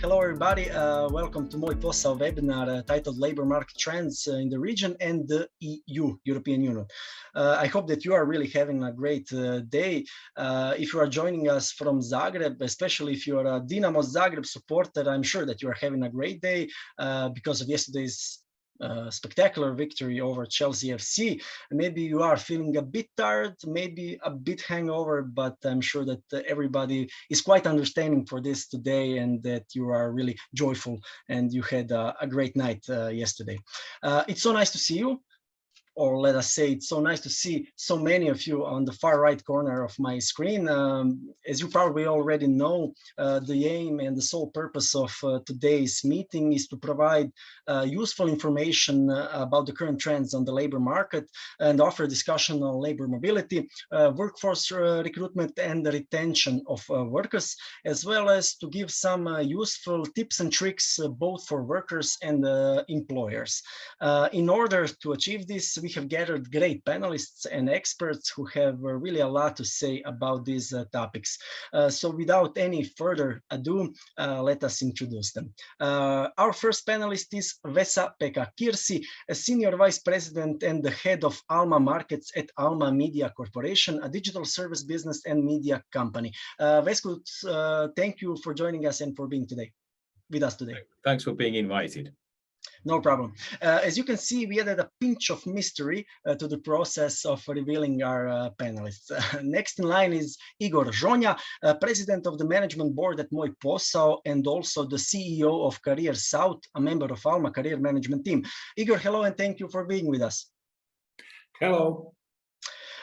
Hello everybody. Welcome to my posao webinar titled Labor Market Trends in the region and the EU, European Union. I hope that you are really having a great day. If you are joining us from Zagreb, especially if you are a Dinamo Zagreb supporter, I'm sure that you are having a great day because of yesterday's spectacular victory over Chelsea FC. Maybe you are feeling a bit tired, maybe a bit hangover, but I'm sure that everybody is quite understanding for this today and that you are really joyful and you had a great night yesterday. It's so nice to see you. Or let us say, it's so nice to see so many of you on the far right corner of my screen. As you probably already know, the aim and the sole purpose of today's meeting is to provide useful information about the current trends on the labor market and offer discussion on labor mobility, workforce recruitment and the retention of workers, as well as to give some useful tips and tricks both for workers and employers. In order to achieve this, we have gathered great panelists and experts who have really a lot to say about these topics. So without any further ado, let us introduce them. Our first panelist is Vesa-Pekka Kirsi, a senior vice president and the head of Alma Markets at Alma Media Corporation, a digital service business and media company. Vesku, thank you for joining us and for being with us today. Thanks for being invited. No problem. As you can see, we added a pinch of mystery to the process of revealing our panelists. Next in line is Igor Zhonja, president of the management board at Moj Posao and also the CEO of Career South, a member of Alma Career Management Team. Igor, hello and thank you for being with us. Hello.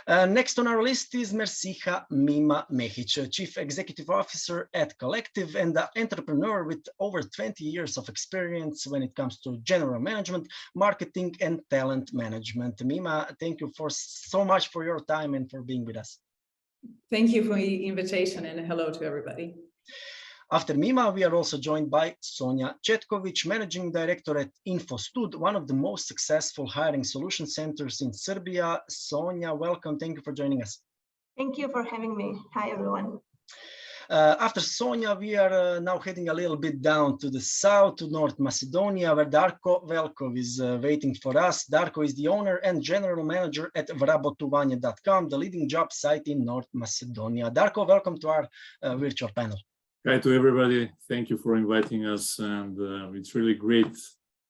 Next on our list is Mersiha Mima Mehic, Chief Executive Officer at Collective and an entrepreneur with over 20 years of experience when it comes to general management, marketing, and talent management. Mima, thank you so much for your time and for being with us. Thank you for the invitation and hello to everybody. After Mima, we are also joined by Sonja Cetković, Managing Director at InfoStud, one of the most successful hiring solution centers in Serbia. Sonja, welcome. Thank you for joining us. Thank you for having me. Hi, everyone. After Sonja, we are now heading a little bit down to the south, to North Macedonia, where Darko Velkov is waiting for us. Darko is the owner and general manager at vrabotovanje.com, the leading job site in North Macedonia. Darko, welcome to our virtual panel. Hi to everybody. Thank you for inviting us. And it's really great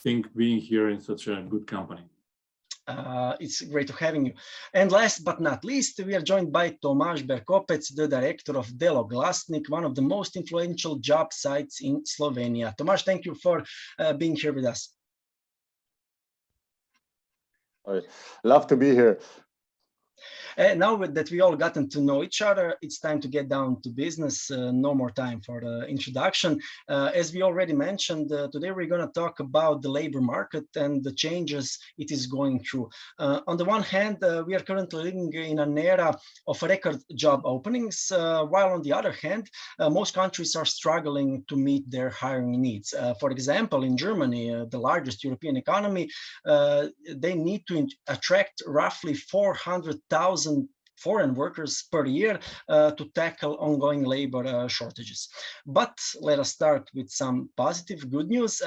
thing being here in such a good company. It's great to having you. And last but not least, we are joined by Tomaž Berkopec, the director of Delo Glasnik, one of the most influential job sites in Slovenia. Tomaž, thank you for being here with us. I love to be here. Now that we all gotten to know each other, it's time to get down to business. No more time for the introduction. As we already mentioned, today we're going to talk about the labor market and the changes it is going through. On the one hand, we are currently living in an era of record job openings, while on the other hand, most countries are struggling to meet their hiring needs. For example, in Germany, the largest European economy, they need to attract roughly 400,000 foreign workers per year to tackle ongoing labor shortages. But let us start with some positive good news.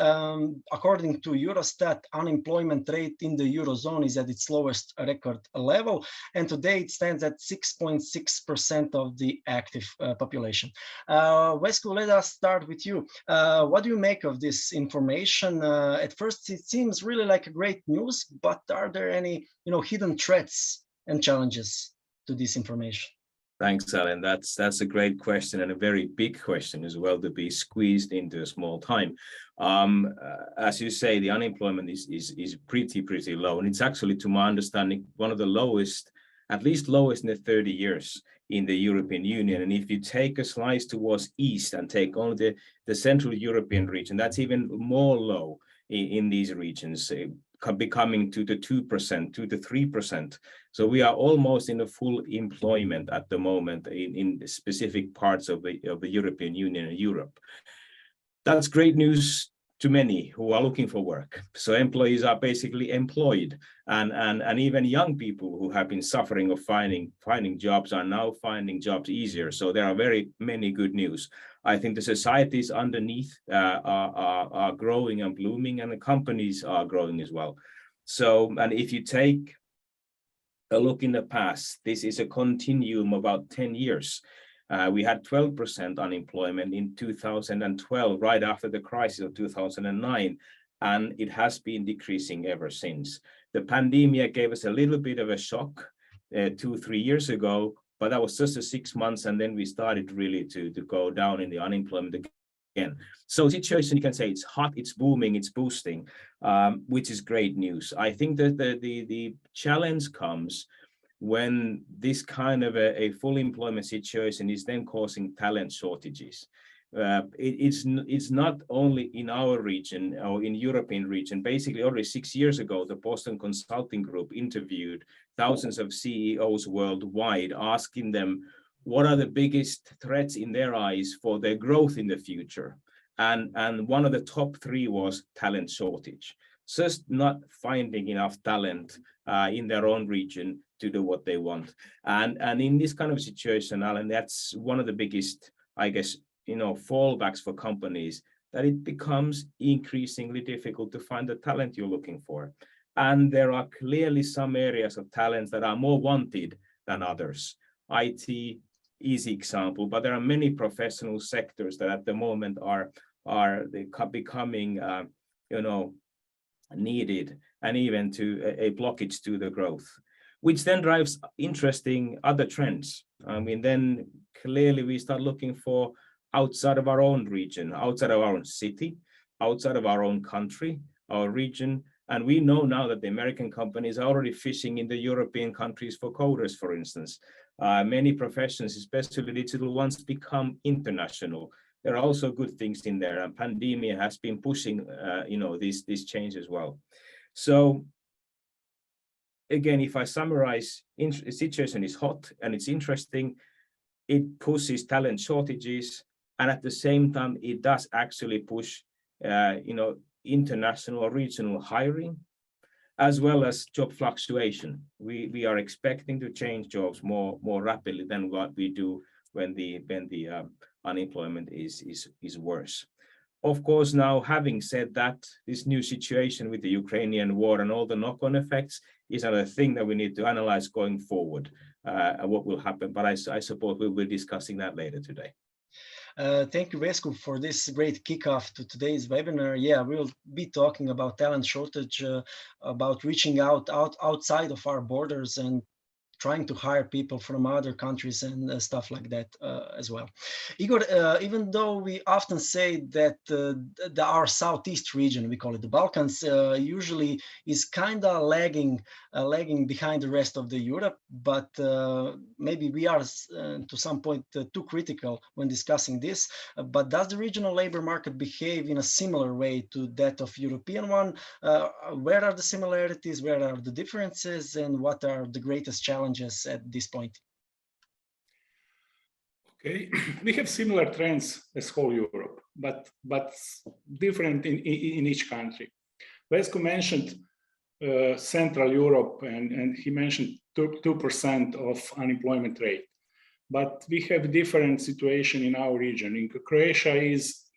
According to Eurostat, unemployment rate in the Eurozone is at its lowest record level, and today it stands at 6.6% of the active population. Vesku, let us start with you. What do you make of this information? At first, it seems really like great news, but are there any hidden threats and challenges to this information? Thanks, Alan. That's a great question and a very big question as well to be squeezed into a small time. As you say, the unemployment is pretty low, and it's actually, to my understanding, one of the lowest, at least lowest in the 30 years in the European Union. And if you take a slice towards east and take only the Central European region, that's even more low in these regions, becoming to the 2%, 2 to 3%. So we are almost in a full employment at the moment in specific parts of the European Union and Europe. That's great news to many who are looking for work. So employees are basically employed, and even young people who have been suffering of finding jobs are now finding jobs easier. So there are very many good news. I think the societies underneath are growing and blooming, and the companies are growing as well. So, and if you take a look in the past, this is a continuum about 10 years. We had 12% unemployment in 2012, right after the crisis of 2009, and it has been decreasing ever since. The pandemic gave us a little bit of a shock 2-3 years ago, but that was just 6 months, and then we started really to go down in the unemployment again. So situation, you can say it's hot, it's booming, it's boosting, which is great news. I think that the challenge comes when this kind of a full employment situation is then causing talent shortages. It's not only in our region or in European region. Basically, already 6 years ago, the Boston Consulting Group interviewed thousands of CEOs worldwide, asking them what are the biggest threats in their eyes for their growth in the future. And one of the top 3 was talent shortage. Just not finding enough talent in their own region to do what they want. And in this kind of situation, Alan, that's one of the biggest, I guess, fallbacks for companies, that it becomes increasingly difficult to find the talent you're looking for. And there are clearly some areas of talents that are more wanted than others. IT, easy example, but there are many professional sectors that at the moment are becoming, needed, and even to a blockage to the growth, which then drives interesting other trends. I mean, then clearly we start looking for outside of our own region, outside of our own city, outside of our own country, our region. And we know now that the American companies are already fishing in the European countries for coders, for instance. Many professions, especially digital ones, become international. There are also good things in there, and pandemic has been pushing, this change as well. So again, if I summarize, the situation is hot and it's interesting. It pushes talent shortages, and at the same time, it does actually push, international or regional hiring, as well as job fluctuation. We are expecting to change jobs more rapidly than what we do when the unemployment is worse. Of course, now having said that, this new situation with the Ukrainian war and all the knock-on effects is another thing that we need to analyze going forward, what will happen. But I suppose we'll be discussing that later today. Thank you, Vesku, for this great kickoff to today's webinar. Yeah, we'll be talking about talent shortage, about reaching outside of our borders and trying to hire people from other countries and stuff like that as well. Igor, even though we often say that our southeast region, we call it the Balkans, usually is kind of lagging behind the rest of the Europe, but maybe we are to some point too critical when discussing this. But does the regional labor market behave in a similar way to that of European one? Where are the similarities? Where are the differences? And what are the greatest challenges at this point? Okay, we have similar trends as whole Europe, but different in each country. Vesku mentioned Central Europe, and he mentioned 2% of unemployment rate. But we have different situation in our region. In Croatia,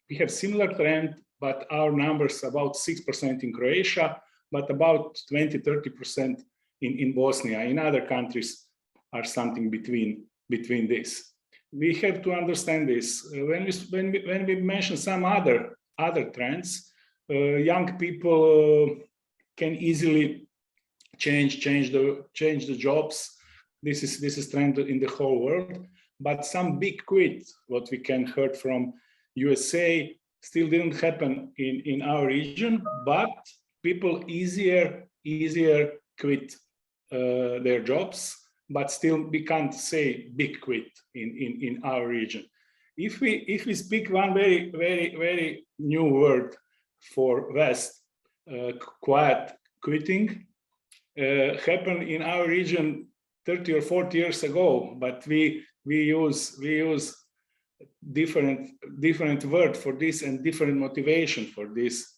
we have similar trend, but our numbers about 6% in Croatia, but about 20-30% in Bosnia. In other countries are something between this. We have to understand this. When we mention some other trends, young people can easily change the jobs. This is trend in the whole world. But some big quit, what we can heard from USA, still didn't happen in our region. But people easier quit their jobs, but still we can't say big quit in our region. If we speak one very new word for West, quiet quitting, happened in our region 30 or 40 years ago, but we use different word for this and different motivation for this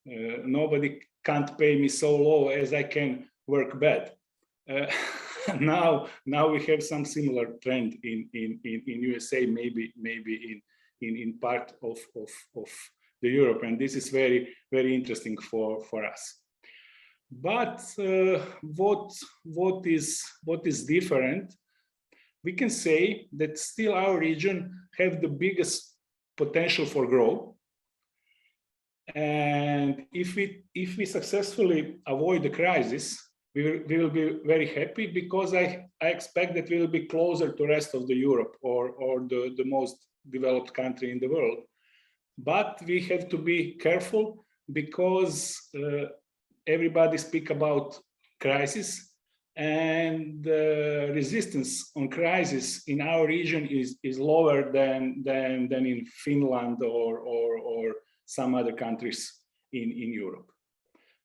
nobody can't pay me so low as I can work bad. Now we have some similar trend in USA, maybe in part of the Europe, and this is very interesting for us. But what is different? We can say that still our region have the biggest potential for growth, and if we successfully avoid the crisis, we will be very happy, because I expect that we will be closer to the rest of the Europe or the most developed country in the world. But we have to be careful, because everybody speak about crisis, and the resistance on crisis in our region is lower than in Finland or some other countries in Europe.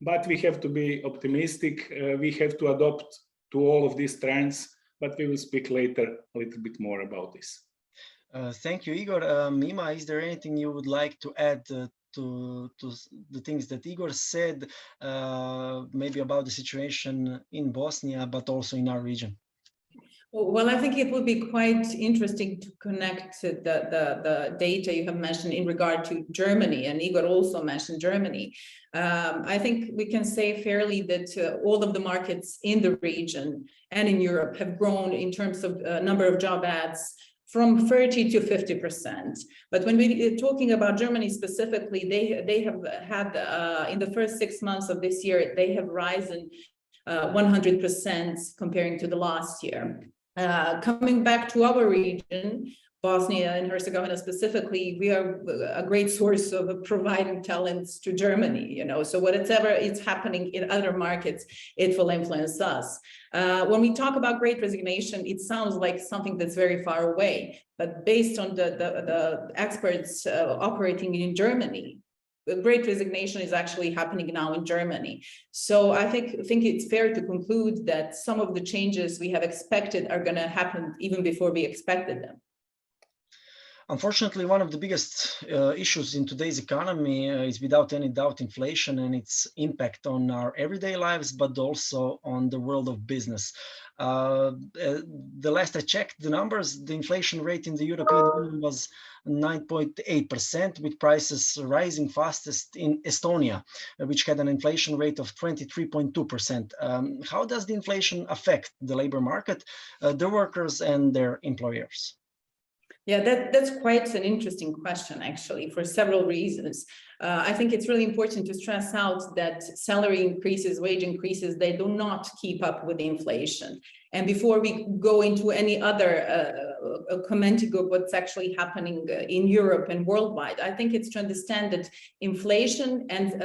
But we have to be optimistic. We have to adapt to all of these trends, but we will speak later a little bit more about this. Thank you, Igor. Mima, is there anything you would like to add to the things that Igor said, maybe about the situation in Bosnia, but also in our region? Well, I think it would be quite interesting to connect the data you have mentioned in regard to Germany, and Igor also mentioned Germany. I think we can say fairly that all of the markets in the region and in Europe have grown in terms of number of job ads from 30 to 50%. But when we're talking about Germany specifically, they have had, in the first 6 months of this year, they have risen 100% comparing to the last year. Coming back to our region, Bosnia and Herzegovina specifically, we are a great source of providing talents to Germany, you know, so whatever is happening in other markets, it will influence us. When we talk about Great Resignation, it sounds like something that's very far away, but based on the experts operating in Germany, the Great Resignation is actually happening now in Germany. So I think it's fair to conclude that some of the changes we have expected are going to happen even before we expected them. Unfortunately, one of the biggest issues in today's economy is without any doubt inflation and its impact on our everyday lives, but also on the world of business. The last I checked the numbers, the inflation rate in the European Union was 9.8%, with prices rising fastest in Estonia, which had an inflation rate of 23.2%. How does the inflation affect the labor market, the workers and their employers? Yeah, that's quite an interesting question, actually, for several reasons. I think it's really important to stress out that salary increases, wage increases, they do not keep up with inflation. And before we go into any other commenting of what's actually happening in Europe and worldwide, I think it's to understand that inflation and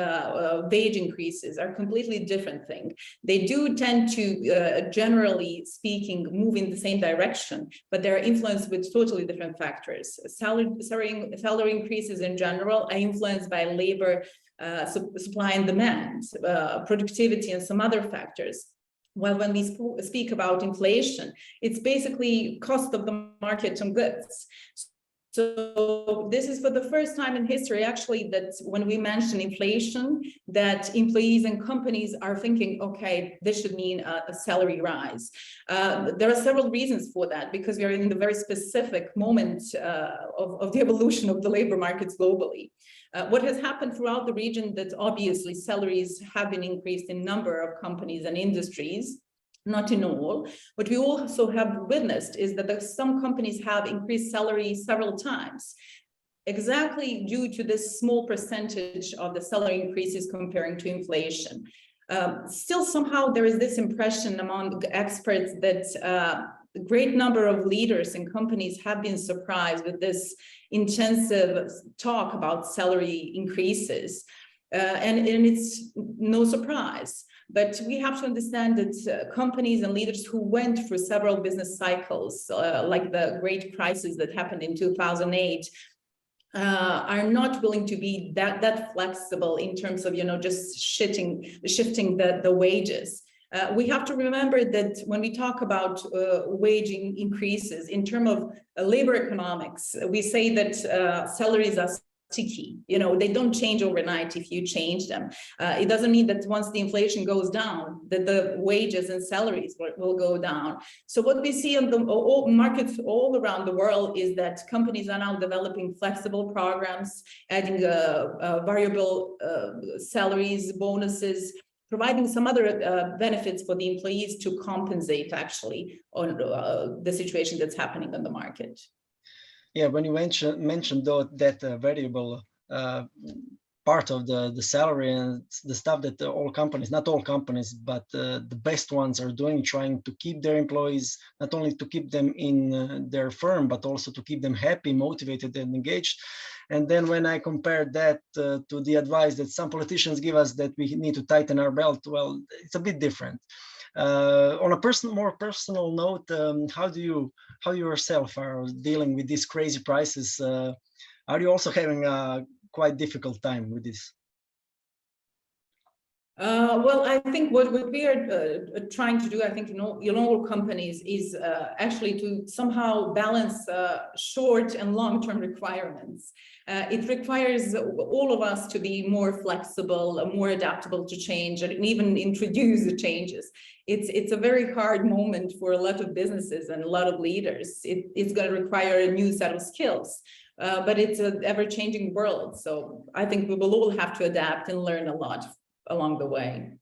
wage increases are completely different things. They do tend to, generally speaking, move in the same direction, but they're influenced with totally different factors. Salary increases in general are influenced by labor supply and demand, productivity, and some other factors. Well, when we speak about inflation, it's basically cost of the market on goods. So this is for the first time in history, actually, that when we mention inflation, that employees and companies are thinking, okay, this should mean a salary rise. There are several reasons for that, because we are in the very specific moment of the evolution of the labor markets globally. What has happened throughout the region, that obviously salaries have been increased in number of companies and industries, not in all. What we also have witnessed is that some companies have increased salaries several times, exactly due to this small percentage of the salary increases comparing to inflation. Still, somehow there is this impression among experts that a great number of leaders and companies have been surprised with this intensive talk about salary increases. And it's no surprise. But we have to understand that companies and leaders who went through several business cycles, like the great crisis that happened in 2008, are not willing to be that flexible in terms of, just shifting the wages. We have to remember that when we talk about wage increases in terms of labor economics, we say that salaries are sticky. You know, they don't change overnight if you change them. It doesn't mean that once the inflation goes down, that the wages and salaries will go down. So what we see on the markets all around the world is that companies are now developing flexible programs, adding variable salaries, bonuses, providing some other benefits for the employees to compensate actually on the situation that's happening on the market. Yeah, when you mentioned though that variable part of the salary and the stuff that all companies, not all companies, but the best ones are doing, trying to keep their employees, not only to keep them in their firm, but also to keep them happy, motivated, and engaged. And then when I compare that to the advice that some politicians give us that we need to tighten our belt, well, it's a bit different. On a more personal note, how you yourself are dealing with these crazy prices? Are you also having a quite difficult time with this? Well, I think what we are trying to do, I think, in all companies is actually to somehow balance short and long-term requirements. It requires all of us to be more flexible, more adaptable to change, and even introduce the changes. It's a very hard moment for a lot of businesses and a lot of leaders. It's going to require a new set of skills. But it's an ever-changing world. So I think we will all have to adapt and learn a lot along the way.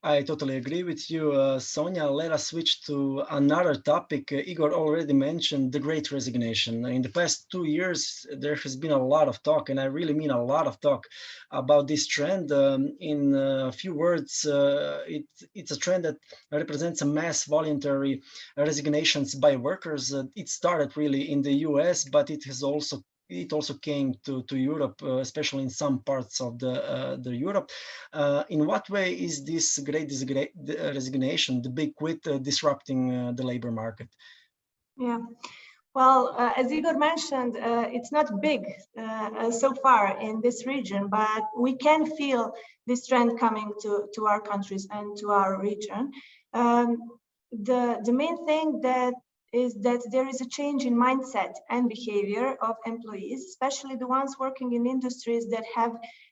I totally agree with you, Sonia. Let us switch to another topic. Igor already mentioned the Great Resignation. In the past 2 years, there has been a lot of talk, and I really mean a lot of talk about this trend. In a few words, it's a trend that represents a mass voluntary resignations by workers. It started really in the US, but it also came to Europe, especially in some parts of the Europe. In what way is this great resignation, the big quit, disrupting the labor market? Yeah, well, as Igor mentioned, it's not big so far in this region, but we can feel this trend coming to our countries and to our region. The main thing is that there is a change in mindset and behavior of employees, especially the ones working in industries that have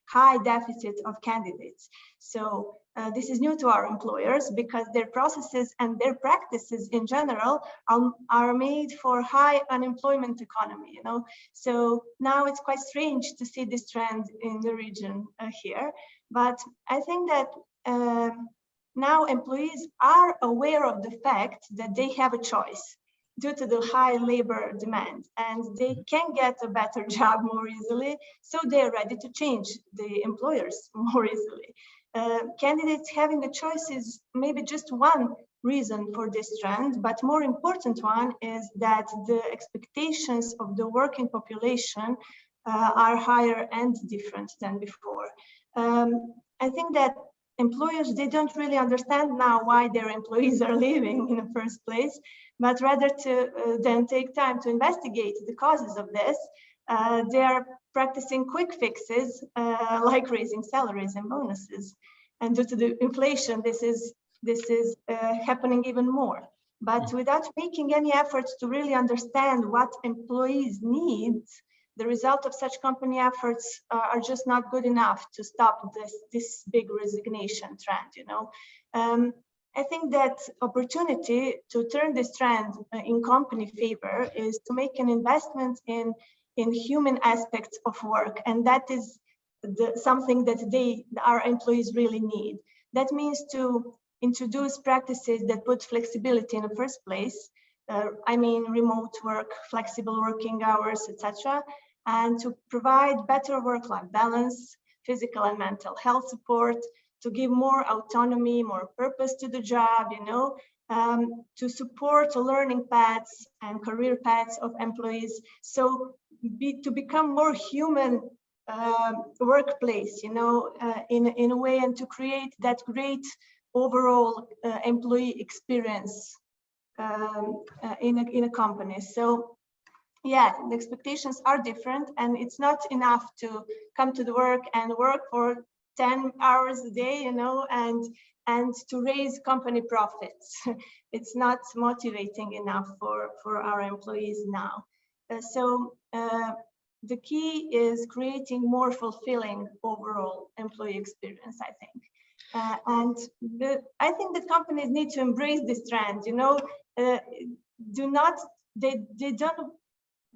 high deficit of candidates. So this is new to our employers because their processes and their practices in general are made for high unemployment economy, you know. So now it's quite strange to see this trend in the region here. But I think that now employees are aware of the fact that they have a choice due to the high labor demand, and they can get a better job more easily, so they're ready to change the employers more easily. Candidates having a choice is maybe just one reason for this trend, but more important one is that the expectations of the working population are higher and different than before. I think that employers, they don't really understand now why their employees are leaving in the first place, but rather to then take time to investigate the causes of this. They are practicing quick fixes like raising salaries and bonuses. And due to the inflation, this is happening even more. But without making any efforts to really understand what employees need, the result of such company efforts are just not good enough to stop this big resignation trend, you know. I think that opportunity to turn this trend in company favor is to make an investment in human aspects of work, and that is something that our employees really need. That means to introduce practices that put flexibility in the first place. I mean, remote work, flexible working hours, etc., and to provide better work-life balance, physical and mental health support, to give more autonomy, more purpose to the job, you know, to support learning paths and career paths of employees. So to become more human workplace, you know, in a way, and to create that great overall employee experience in a company. So yeah, the expectations are different, and it's not enough to come to the work and work for 10 hours a day, you know, and to raise company profits. It's not motivating enough for our employees now. So the key is creating more fulfilling overall employee experience, I think. I think that companies need to embrace this trend, you know,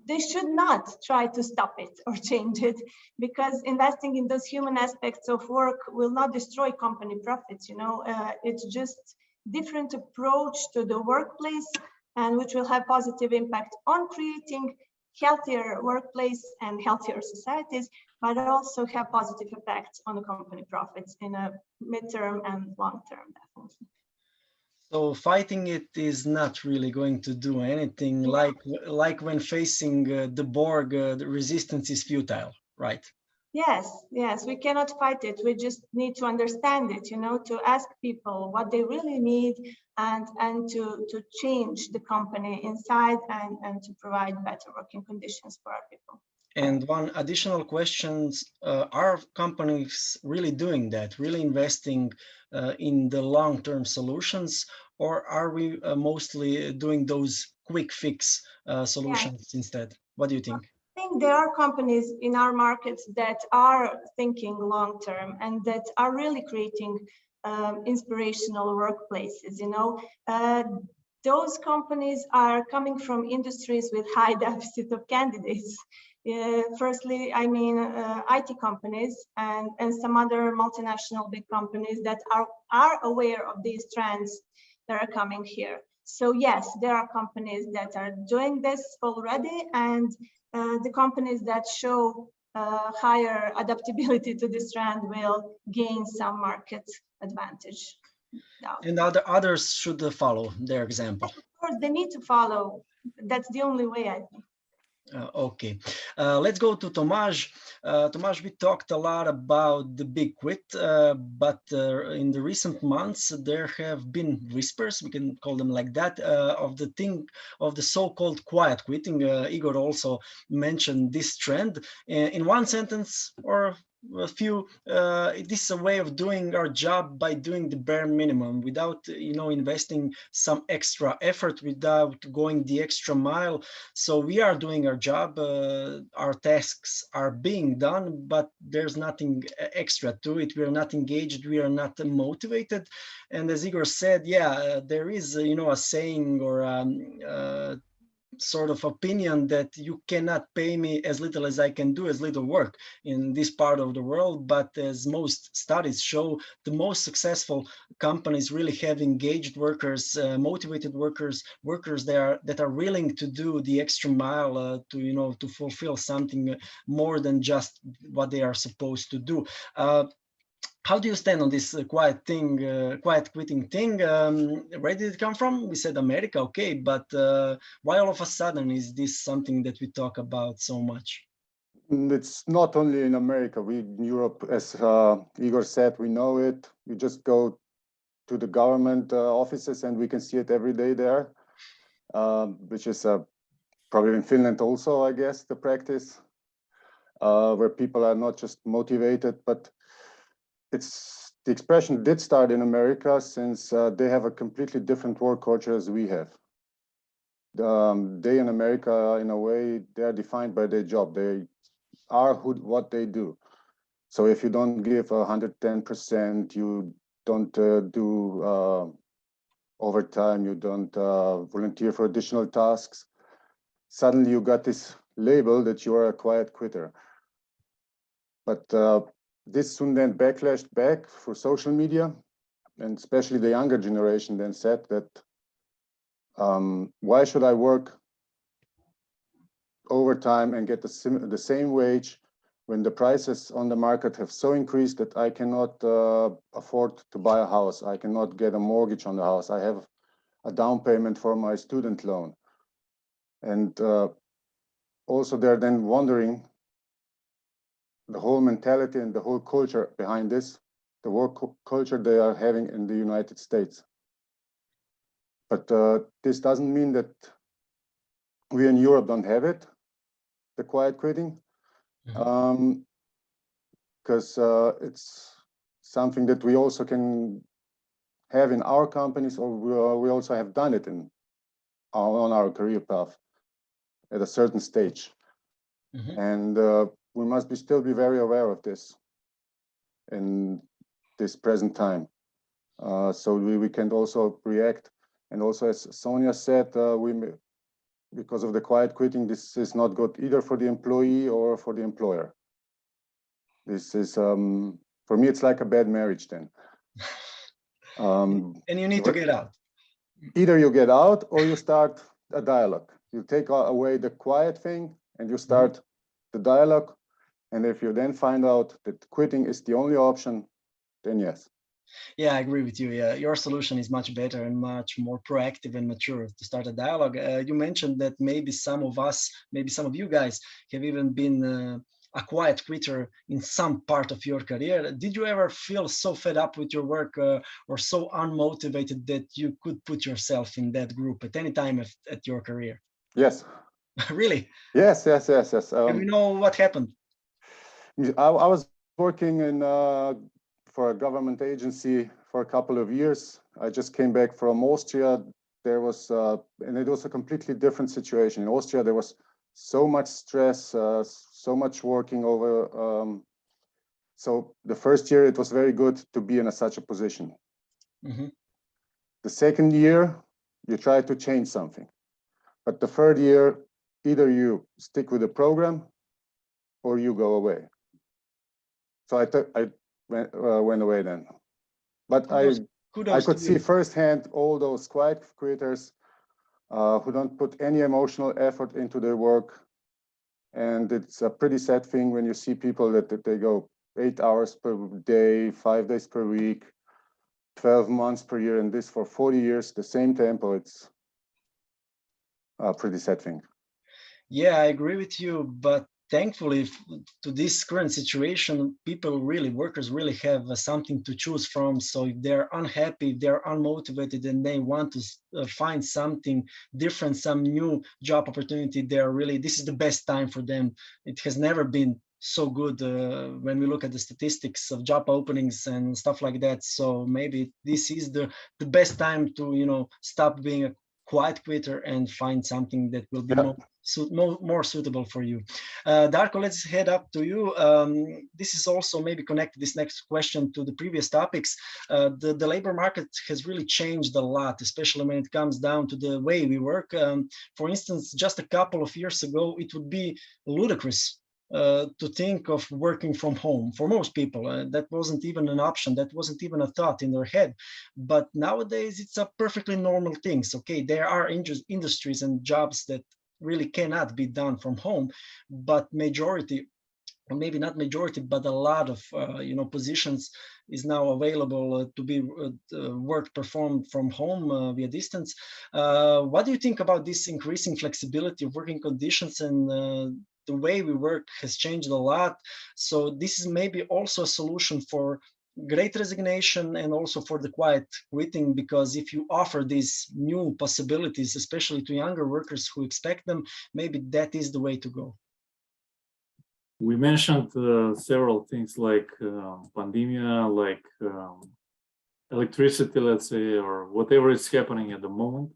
they should not try to stop it or change it, because investing in those human aspects of work will not destroy company profits, you know. It's just different approach to the workplace, and which will have positive impact on creating healthier workplace and healthier societies, but also have positive effects on the company profits in a midterm and long term, definitely. So fighting it is not really going to do anything. Like when facing the Borg, the resistance is futile, right? Yes, we cannot fight it. We just need to understand it, you know, to ask people what they really need, and to change the company inside, and to provide better working conditions for our people. And one additional question, are companies really doing that, really investing in the long-term solutions, or are we mostly doing those quick fix solutions instead? What do you think? I think there are companies in our markets that are thinking long-term and that are really creating inspirational workplaces, you know. Those companies are coming from industries with high deficit of candidates. Firstly, I mean, IT companies and some other multinational big companies that are aware of these trends that are coming here. So yes, there are companies that are doing this already, and the companies that show higher adaptability to this trend will gain some market advantage. And others should follow their example. Of course, they need to follow. That's the only way, I think. Okay, let's go to Tomaž. Tomaž, we talked a lot about the big quit, but in the recent months there have been whispers, we can call them like that, of the so-called quiet quitting. Igor also mentioned this trend in one sentence or a few. This is a way of doing our job by doing the bare minimum without, you know, investing some extra effort, without going the extra mile. So we are doing our job, our tasks are being done, but there's nothing extra to it. We are not engaged, we are not motivated. And as Igor said, yeah, there is, you know, a saying or sort of opinion that you cannot pay me as little as I can do as little work in this part of the world. But as most studies show, the most successful companies really have engaged workers, motivated workers that are willing to do the extra mile to, you know, to fulfill something more than just what they are supposed to do. How do you stand on this quiet quitting thing? Where did it come from? We said America, okay, but why all of a sudden is this something that we talk about so much? It's not only in America. We in Europe, as Igor said, we know it. We just go to the government offices and we can see it every day there, which is probably in Finland also, I guess, the practice, where people are not just motivated, but the expression did start in America, since they have a completely different work culture as we have. They in America, in a way, they are defined by their job. They are what they do. So if you don't give 110%, you don't do overtime, you don't volunteer for additional tasks, suddenly you got this label that you are a quiet quitter. But this soon then backlashed back for social media, and especially the younger generation then said that, why should I work overtime and get the same wage when the prices on the market have so increased that I cannot afford to buy a house, I cannot get a mortgage on the house, I have a down payment for my student loan. And also they're then wondering, the whole mentality and the whole culture behind this, the work culture they are having in the United States. But this doesn't mean that we in Europe don't have it, the quiet quitting, because it's something that we also can have in our companies, or we also have done it on our career path at a certain stage. And we must still be very aware of this in this present time. So we can also react. And also, as Sonia said, because of the quiet quitting, this is not good either for the employee or for the employer. This is, for me, it's like a bad marriage then. And you need to get out. Either you get out or you start a dialogue. You take away the quiet thing and you start the dialogue. And if you then find out that quitting is the only option, then yes. Yeah, I agree with you. Yeah, your solution is much better and much more proactive and mature to start a dialogue. You mentioned that maybe some of us, maybe some of you guys have even been a quiet quitter in some part of your career. Did you ever feel so fed up with your work or so unmotivated that you could put yourself in that group at any time at your career? Yes. Really? Yes. And we know what happened. I was working in for a government agency for a couple of years. I just came back from Austria. There was, and it was a completely different situation. In Austria, there was so much stress, so much working over. So the first year, it was very good to be in such a position. The second year, you try to change something. But the third year, either you stick with the program or you go away. So I went away then. But I could see firsthand all those quiet quitters who don't put any emotional effort into their work. And it's a pretty sad thing when you see people that they go 8 hours per day, 5 days per week, 12 months per year, and this for 40 years, the same tempo. It's a pretty sad thing. Yeah, I agree with you, but thankfully to this current situation, workers really have something to choose from. So if they're unhappy, if they're unmotivated, and they want to find something different, some new job opportunity, this is the best time for them. It has never been so good when we look at the statistics of job openings and stuff like that. So maybe this is the best time to, stop being a quiet quitter and find something that will be more suitable for you. Darko, let's head up to you. This is also maybe connected, this next question, to the previous topics. The labor market has really changed a lot, especially when it comes down to the way we work. For instance, just a couple of years ago, it would be ludicrous to think of working from home for most people. That wasn't even an option. That wasn't even a thought in their head. But nowadays, it's a perfectly normal thing. Okay, there are industries and jobs that really cannot be done from home, but majority, or maybe not majority, but a lot of positions is now available to be work performed from home via distance. What do you think about this increasing flexibility of working conditions, and the way we work has changed a lot? So this is maybe also a solution for great resignation and also for the quiet quitting, because if you offer these new possibilities, especially to younger workers who expect them, maybe that is the way to go. We mentioned several things like pandemia, like electricity, let's say, or whatever is happening at the moment.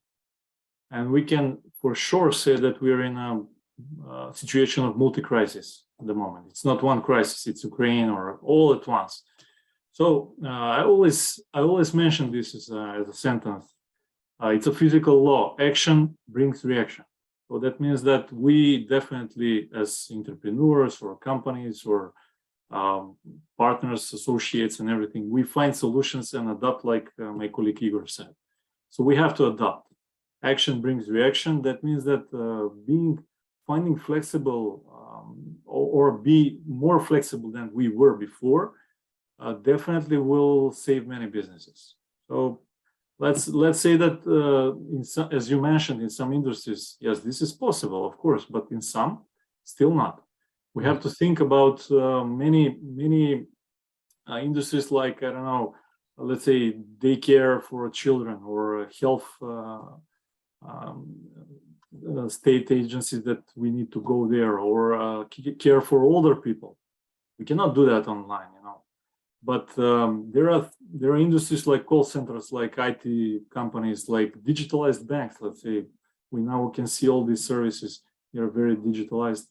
And we can for sure say that we're in a situation of multi-crisis at the moment. It's not one crisis, it's Ukraine or all at once. So I always mention this as a sentence. It's a physical law. Action brings reaction. So that means that we definitely, as entrepreneurs or companies or partners, associates and everything, we find solutions and adapt, like my colleague Igor said. So we have to adapt. Action brings reaction. That means that finding flexible or be more flexible than we were before definitely will save many businesses. So let's say that as you mentioned, in some industries, yes, this is possible, of course, but in some, still not. We have to think about many industries, like, I don't know, let's say daycare for children, or health state agencies that we need to go there, or care for older people. We cannot do that online, But there are industries like call centers, like IT companies, like digitalized banks. Let's say we now can see all these services. They are very digitalized.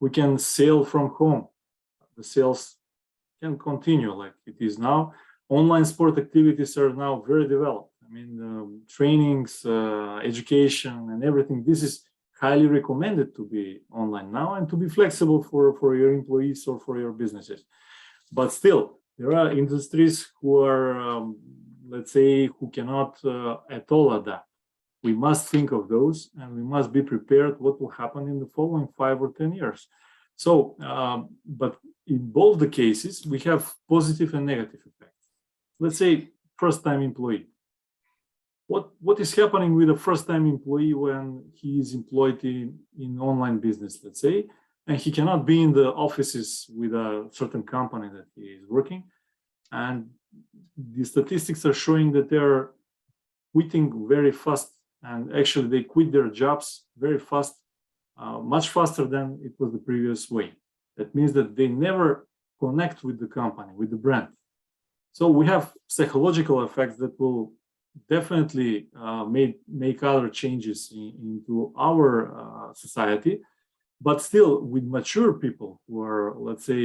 We can sell from home. The sales can continue like it is now. Online sport activities are now very developed. I mean, trainings, education, and everything. This is highly recommended to be online now and to be flexible for your employees or for your businesses. But still, there are industries who are, let's say, who cannot at all adapt. We must think of those, and we must be prepared what will happen in the following 5 or 10 years. So, but in both the cases, we have positive and negative effects. Let's say first-time employee. What is happening with a first-time employee when he is employed in online business, let's say, and he cannot be in the offices with a certain company that he is working, and the statistics are showing that they're quitting very fast, and actually they quit their jobs very fast, much faster than it was the previous way. That means that they never connect with the company, with the brand. So we have psychological effects that will definitely make other changes into our society. But still, with mature people who are, let's say,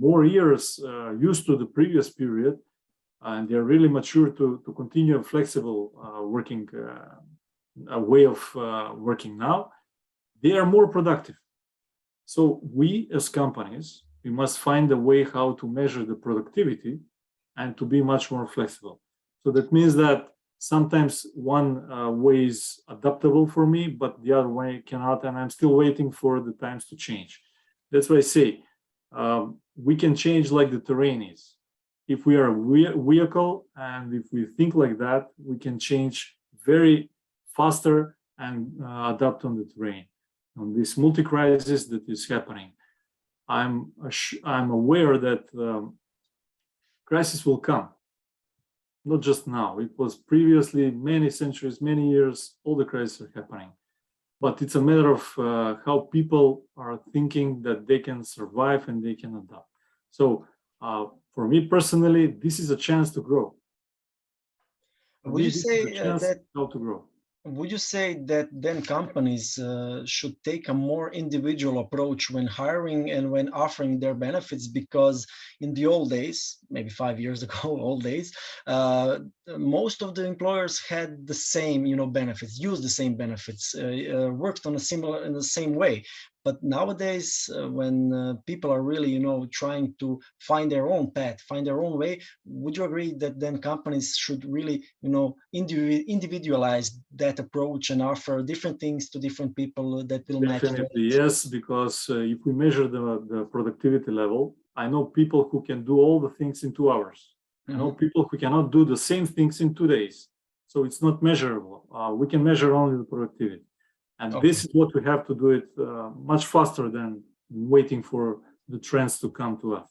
more years used to the previous period, and they're really mature to continue a flexible working a way of working now, they are more productive. So we as companies, we must find a way how to measure the productivity and to be much more flexible. So that means that sometimes one way is adaptable for me, but the other way cannot, and I'm still waiting for the times to change. That's why I say we can change like the terrain is. If we are a vehicle and if we think like that, we can change very faster and adapt on the terrain. On this multi-crisis that is happening, I'm aware that crisis will come. Not just now. It was previously many centuries, many years, all the crises are happening. But it's a matter of how people are thinking that they can survive and they can adapt. So for me personally, this is a chance to grow. Would you say that how to grow? Would you say that then companies should take a more individual approach when hiring and when offering their benefits? Because in the old days, maybe 5 years ago, old days, most of the employers had the same, benefits, used the same benefits, worked on in the same way. But nowadays, when people are really, trying to find their own path, find their own way, would you agree that then companies should really, individualize that approach and offer different things to different people that will match? Definitely, yes, because if we measure the productivity level, I know people who can do all the things in 2 hours. I know people who cannot do the same things in 2 days. So it's not measurable. We can measure only the productivity. And this is what we have to do it much faster than waiting for the trends to come to us.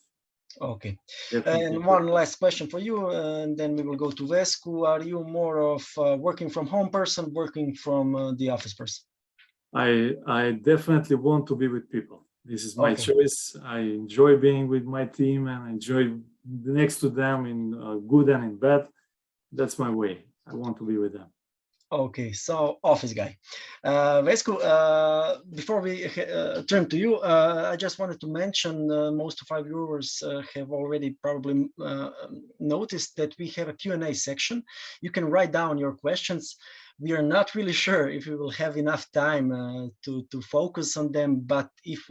Okay. Definitely. And one last question for you, and then we will go to Vesku. Are you more of a working from home person, working from the office person? I definitely want to be with people. This is my choice. I enjoy being with my team and I enjoy next to them in good and in bad. That's my way. I want to be with them. Okay, so office guy. Vesku, before we turn to you, I just wanted to mention most of our viewers have already probably noticed that we have a Q&A section. You can write down your questions. We are not really sure if we will have enough time to focus on them, but if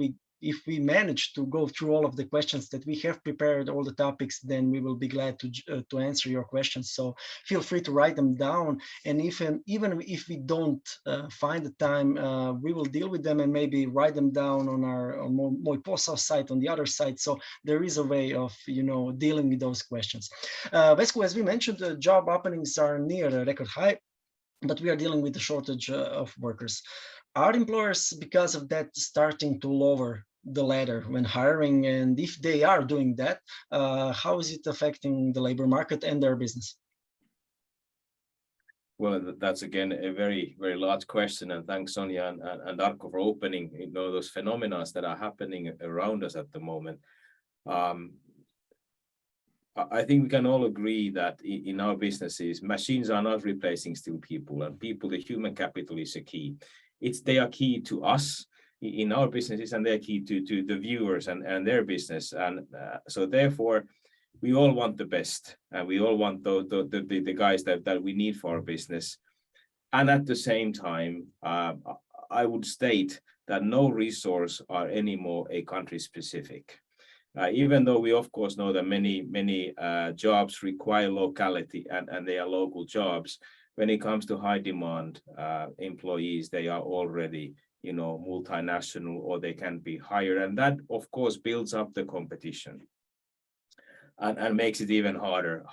we manage to go through all of the questions that we have prepared, all the topics, then we will be glad to answer your questions. So feel free to write them down. And even if we don't find the time, we will deal with them and maybe write them down on our posao site on the other side. So there is a way of dealing with those questions. Vesku, as we mentioned, the job openings are near a record high, but we are dealing with the shortage of workers. Are employers, because of that, starting to lower the ladder when hiring? And if they are doing that, how is it affecting the labor market and their business? Well, that's again a very, very large question, and thanks Sonia and Arko for opening those phenomena that are happening around us at the moment. I think we can all agree that in our businesses, machines are not replacing still people, and the human capital is a key. They are key to us in our businesses, and they're key to the viewers and their business. And so therefore, we all want the best, and we all want the guys that we need for our business. And at the same time, I would state that no resource are anymore a country specific. Even though we of course know that many jobs require locality and they are local jobs, when it comes to high demand employees, they are already, you know, multinational, or they can be hired, and that of course builds up the competition and makes it even harder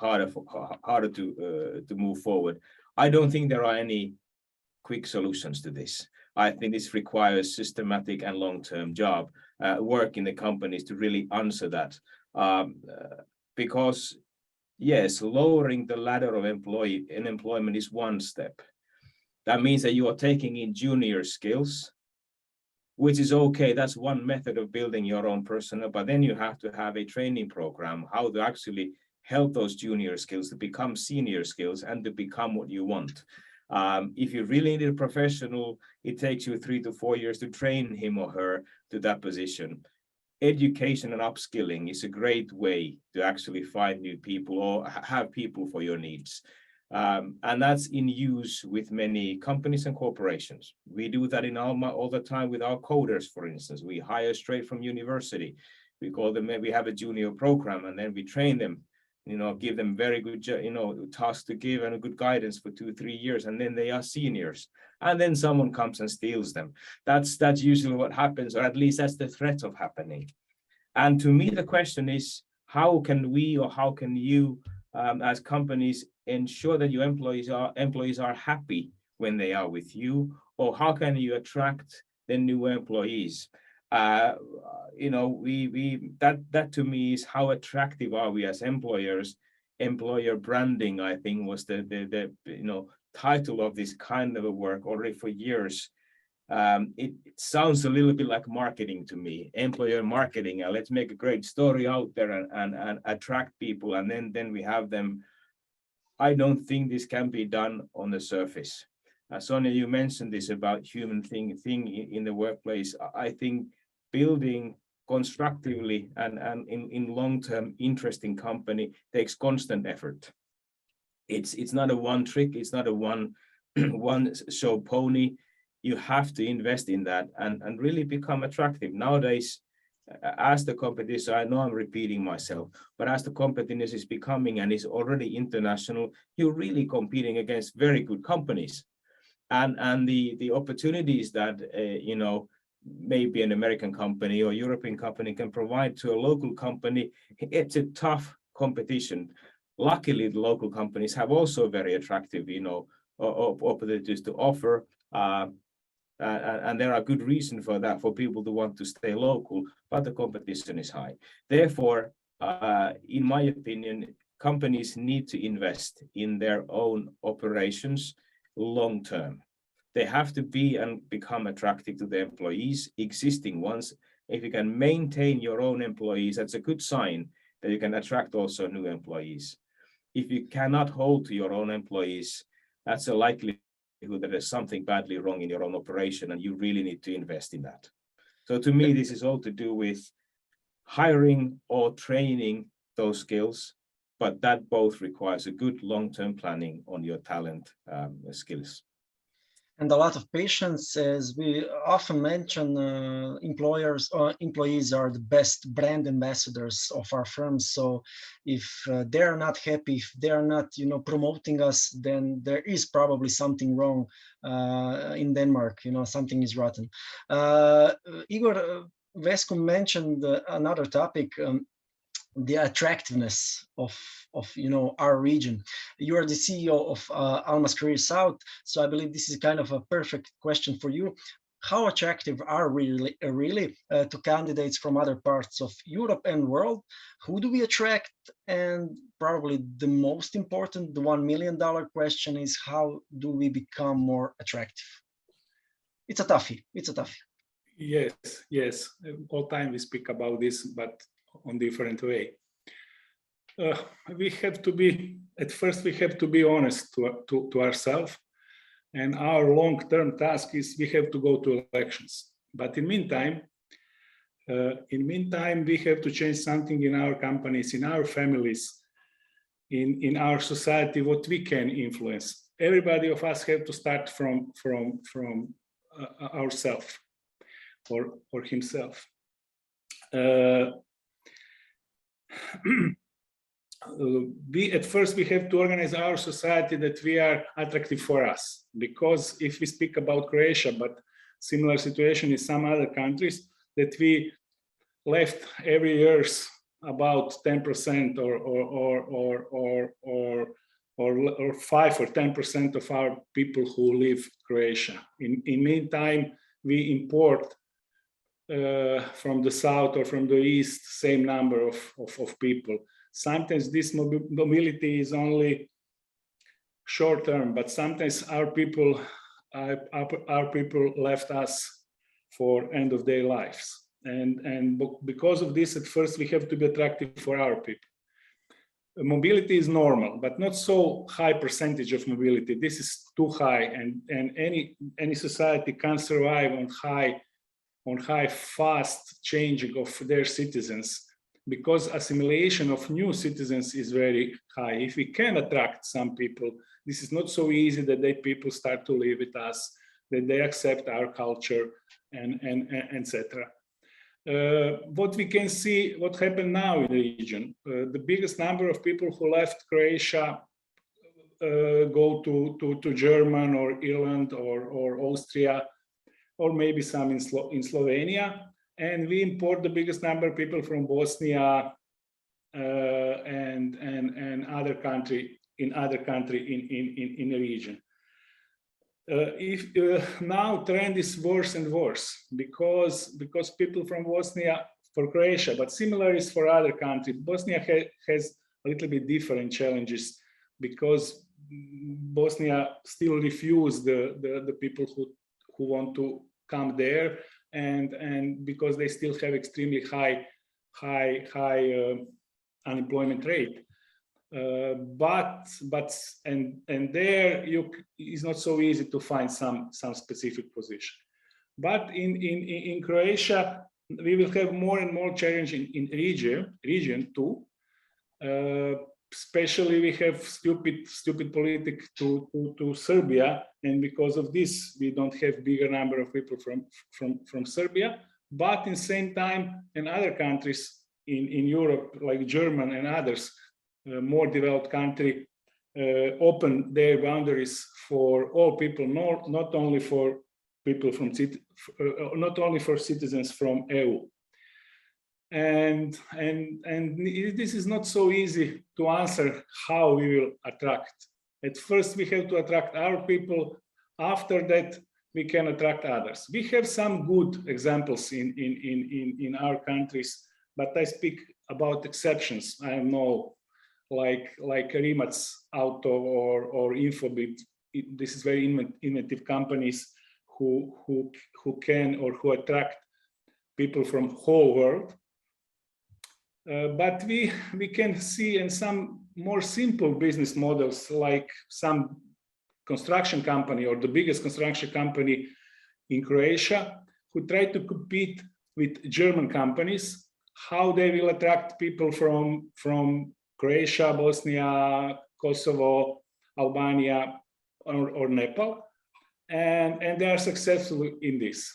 to move forward. I don't think there are any quick solutions to this. I think this requires systematic and long-term job work in the companies to really answer that, because yes, lowering the ladder of employment is one step. That means that you are taking in junior skills, which is okay. That's one method of building your own personnel, but then you have to have a training program, how to actually help those junior skills to become senior skills and to become what you want. If you really need a professional, it takes you 3 to 4 years to train him or her to that position. Education and upskilling is a great way to actually find new people or have people for your needs. And that's in use with many companies and corporations. We do that in Alma all the time with our coders, for instance. We hire straight from university. We call them, we have a junior program, and then we train them, you know, give them very good, you know, tasks to give and a good guidance for 2-3 years, and then they are seniors. And then someone comes and steals them. That's usually what happens, or at least that's the threat of happening. And to me, the question is, how can we, or how can you, as companies, ensure that your employees are happy when they are with you, or how can you attract the new employees? You know, that to me is how attractive are we as employers. Employer branding, I think, was the you know, title of this kind of a work already for years. It sounds a little bit like marketing to me, employer marketing. Let's make a great story out there and attract people, and then we have them. I don't think this can be done on the surface. Sonia, you mentioned this about human thing in the workplace. I think building constructively and in long-term interesting company takes constant effort. It's not a one trick, it's not a one show pony. You have to invest in that and really become attractive. Nowadays, as the competition, I know I'm repeating myself, but as the competition is becoming and is already international, you're really competing against very good companies. And the opportunities that, you know, maybe an American company or European company can provide to a local company, it's a tough competition. Luckily, the local companies have also very attractive, you know, opportunities to offer. And there are good reasons for that, for people to want to stay local, but the competition is high. Therefore, in my opinion, companies need to invest in their own operations long term. They have to be and become attractive to the employees, existing ones. If you can maintain your own employees, that's a good sign that you can attract also new employees. If you cannot hold to your own employees, that's a likelihood that there's something badly wrong in your own operation, and you really need to invest in that. So to me, this is all to do with hiring or training those skills, but that both requires a good long-term planning on your talent skills. And a lot of patience, as we often mention, employees are the best brand ambassadors of our firms. So if they're not happy, if they're not, you know, promoting us, then there is probably something wrong in Denmark. You know, something is rotten. Igor, Vesco mentioned another topic. The attractiveness of you know, our region. You are the CEO of Alma's Career South, so I believe this is kind of a perfect question for you. How attractive are we really to candidates from other parts of Europe and world? Who do we attract? And probably the most important, the $1 million question is, how do we become more attractive? It's a toughie. It's a toughie. Yes. All time we speak about this, but on different way. We have to be, at first we have to be honest to ourselves, and our long-term task is we have to go to elections. But in meantime, we have to change something in our companies, in our families, in our society, what we can influence. Everybody of us have to start from ourselves or himself. At first we have to organize our society that we are attractive for us, because if we speak about Croatia, but similar situation in some other countries, that we left every years about 10% or 5 or 10% of our people who leave Croatia. In meantime, we import from the south or from the east same number of people. Sometimes this mobility is only short term, but sometimes our people left us for end of their lives. And because of this, at first we have to be attractive for our people. Mobility is normal, but not so high percentage of mobility. This is too high, and any society can't survive on high fast changing of their citizens, because assimilation of new citizens is very high. If we can attract some people, this is not so easy that they people start to live with us, that they accept our culture, and etc. What we can see, what happened now in the region, the biggest number of people who left Croatia go to Germany or Ireland or Austria, or maybe some in Slovenia, and we import the biggest number of people from Bosnia and other country in the region. Now trend is worse and worse because people from Bosnia for Croatia, but similar is for other countries. Bosnia has a little bit different challenges because Bosnia still refuse the people who want to come there, and because they still have extremely high unemployment rate. But there it's not so easy to find some specific position. But in Croatia, we will have more and more challenge in region too. Especially we have stupid politics to Serbia, and because of this we don't have bigger number of people from Serbia. But in same time, in other countries in Europe, like Germany and others, more developed country, open their boundaries for all people, not only for people from not only for citizens from EU. And this is not so easy to answer how we will attract. At first we have to attract our people. After that we can attract others. We have some good examples in our countries, but I speak about exceptions. I don't know, like Rimac Auto or Infobit. This is very innovative companies who can or who attract people from whole world. But we can see in some more simple business models, like some construction company or the biggest construction company in Croatia, who try to compete with German companies, how they will attract people from Croatia, Bosnia, Kosovo, Albania, or Nepal, and they are successful in this.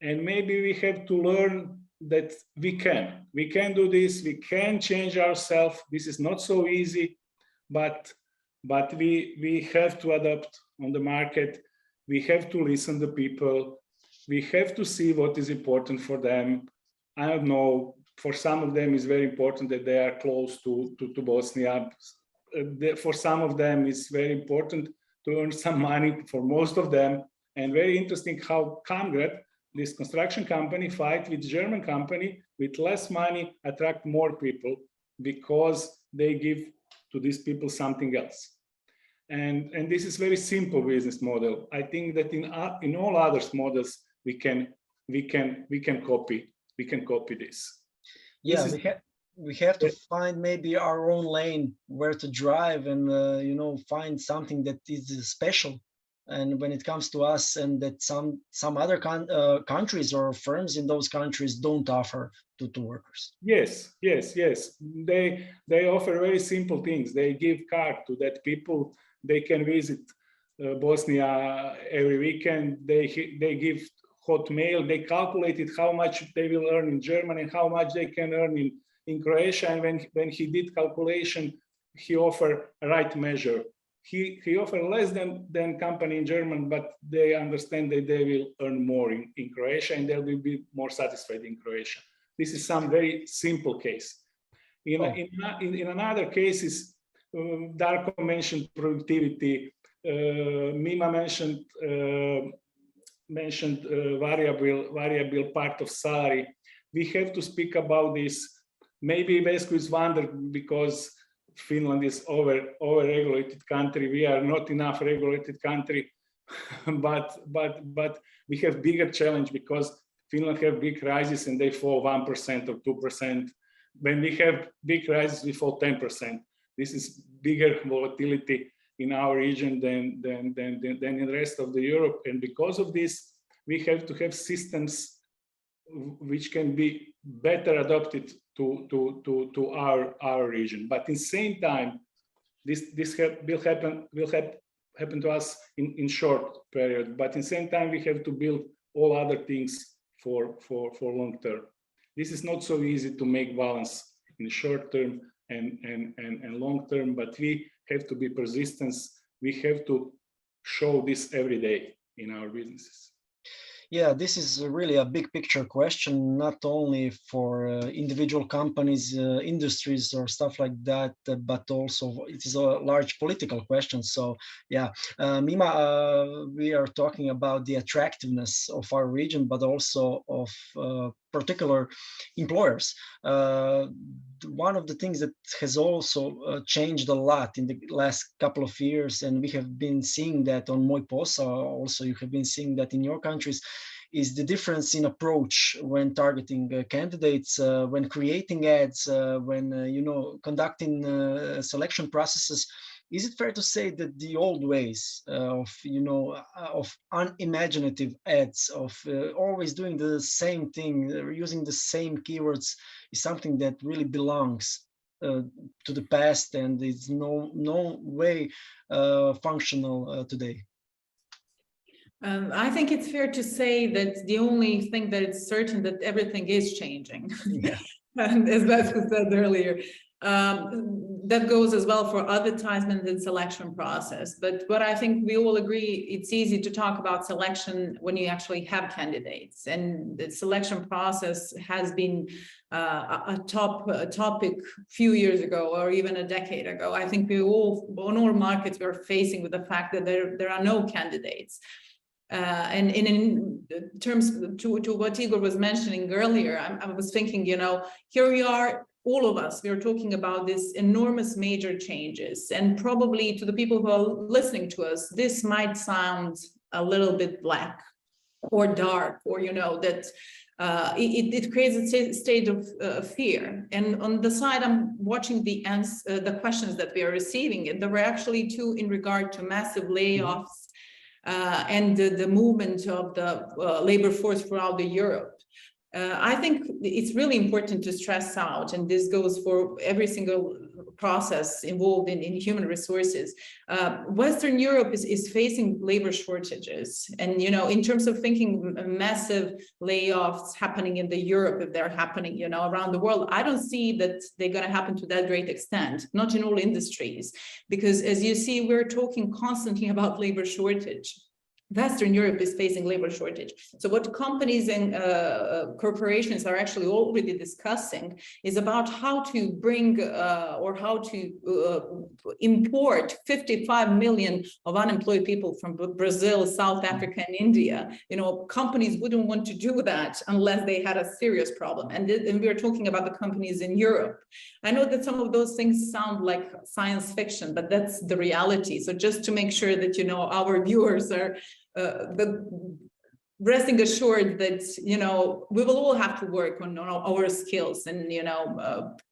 And maybe we have to learn that we can do this, we can change ourselves. This is not so easy, but we have to adapt on the market. We have to listen to people. We have to see what is important for them. I don't know, for some of them it's very important that they are close to Bosnia. For some of them it's very important to earn some money, for most of them. And very interesting how Kamgrad, this construction company, fight with German company with less money, attract more people because they give to these people something else. And this is very simple business model. I think that in all other models we can copy this. Yeah, we have to find maybe our own lane where to drive, and find something that is special and when it comes to us, and that some other countries or firms in those countries don't offer to workers. Yes. They offer very simple things. They give card to that people. They can visit Bosnia every weekend. They give hot mail. They calculated how much they will earn in Germany and how much they can earn in Croatia. And when he did calculation, he offered a right measure. He offered less than company in German, but they understand that they will earn more in Croatia and they will be more satisfied in Croatia. This is some very simple case. In another cases, Darko mentioned productivity. Mima mentioned variable part of salary. We have to speak about this. Maybe Vesko is wondered because Finland is over-regulated country. We are not enough regulated country, but we have bigger challenge because Finland have big crisis and they fall 1% or 2%. When we have big crisis, we fall 10%. This is bigger volatility in our region than in the rest of the Europe. And because of this, we have to have systems which can be better adopted to our region. But in the same time, this will happen to us in short period. But in the same time, we have to build all other things for long term. This is not so easy to make balance in short term and long term, but we have to be persistent. We have to show this every day in our businesses. Yeah, this is really a big picture question, not only for individual companies, industries or stuff like that, but also it is a large political question. So yeah, Mima, we are talking about the attractiveness of our region, but also of particular employers. One of the things that has also changed a lot in the last couple of years, and we have been seeing that on Moj Posao, also you have been seeing that in your countries, is the difference in approach when targeting candidates, when creating ads, when conducting selection processes. Is it fair to say that the old ways of unimaginative ads, of always doing the same thing, using the same keywords, is something that really belongs to the past and is no way functional today? I think it's fair to say that the only thing that is certain that everything is changing. Yeah. And as Vesko said earlier, that goes as well for advertisement and selection process. But what I think we all agree, it's easy to talk about selection when you actually have candidates, and the selection process has been a topic a few years ago or even a decade ago. I think we all, on all markets, we're facing with the fact that there are no candidates. And in terms to what Igor was mentioning earlier, I was thinking, here we are, all of us, we are talking about this enormous major changes, and probably to the people who are listening to us, this might sound a little bit black or dark, or that it creates a state of fear. And on the side, I'm watching the questions that we are receiving, and there were actually two in regard to massive layoffs and the movement of the labor force throughout Europe. I think it's really important to stress out, and this goes for every single process involved in human resources. Western Europe is facing labor shortages, and in terms of thinking massive layoffs happening in Europe, if they're happening around the world, I don't see that they're going to happen to that great extent, not in all industries, because as you see, we're talking constantly about labor shortage. Western Europe is facing labor shortage. So what companies and corporations are actually already discussing is about how to bring or how to import 55 million of unemployed people from Brazil, South Africa, and India. Companies wouldn't want to do that unless they had a serious problem. And we're talking about the companies in Europe. I know that some of those things sound like science fiction, but that's the reality. So just to make sure that, our viewers are resting assured that, we will all have to work on our skills and,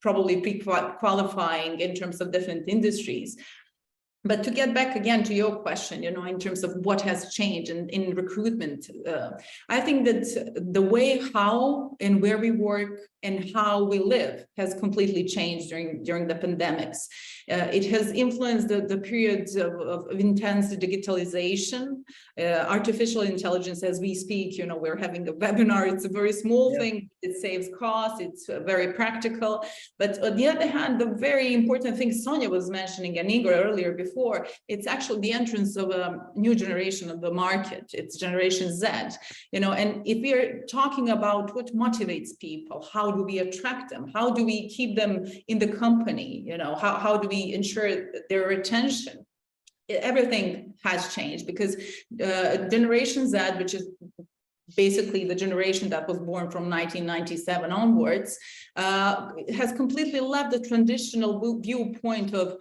probably pre-qualifying in terms of different industries. But to get back again to your question, you know, in terms of what has changed in recruitment, I think that the way how and where we work and how we live has completely changed during the pandemics. It has influenced the periods of intense digitalization, artificial intelligence as we speak. You know, we're having a webinar. It's a very small thing. It saves costs. It's very practical. But on the other hand, the very important thing Sonia was mentioning and Igor earlier before, it's actually the entrance of a new generation of the market. It's Generation Z, you know, and if we are talking about what motivates people, how do we attract them? How do we keep them in the company? You know, how do we ensure their retention? Everything has changed because Generation Z, which is basically the generation that was born from 1997 onwards, has completely left the traditional viewpoint of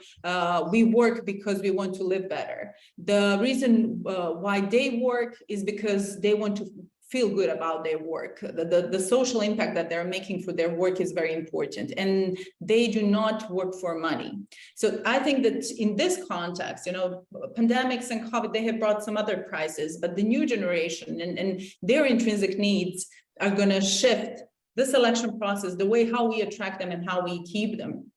we work because we want to live better. The reason why they work is because they want to feel good about their work. The social impact that they're making for their work is very important, and they do not work for money. So I think that in this context, you know, pandemics and COVID, they have brought some other crises, but the new generation and their intrinsic needs are going to shift the selection process, the way how we attract them and how we keep them.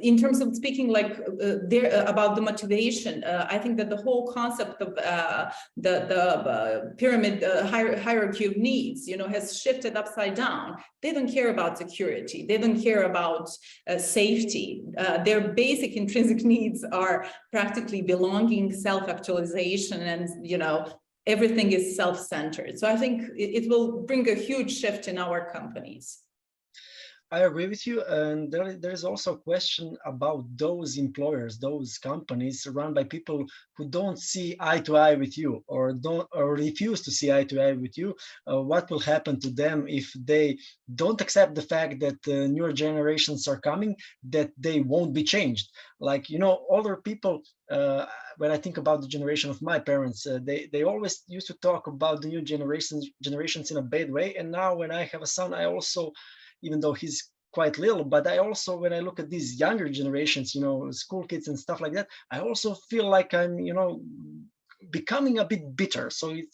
In terms of speaking about the motivation, I think that the whole concept of the pyramid hierarchy of needs, you know, has shifted upside down. They don't care about security. They don't care about safety. Their basic intrinsic needs are practically belonging, self-actualization, and, you know, everything is self-centered. So I think it will bring a huge shift in our companies. I agree with you, and there is also a question about those employers, those companies run by people who don't see eye to eye with you, or refuse to see eye to eye with you. What will happen to them if they don't accept the fact that newer generations are coming, that they won't be changed? Like, you know, older people, when I think about the generation of my parents, they always used to talk about the new generations in a bad way. And now when I have a son, I also, even though he's quite little, but I also, when I look at these younger generations, you know, school kids and stuff like that, I also feel like I'm, you know, becoming a bit bitter. So it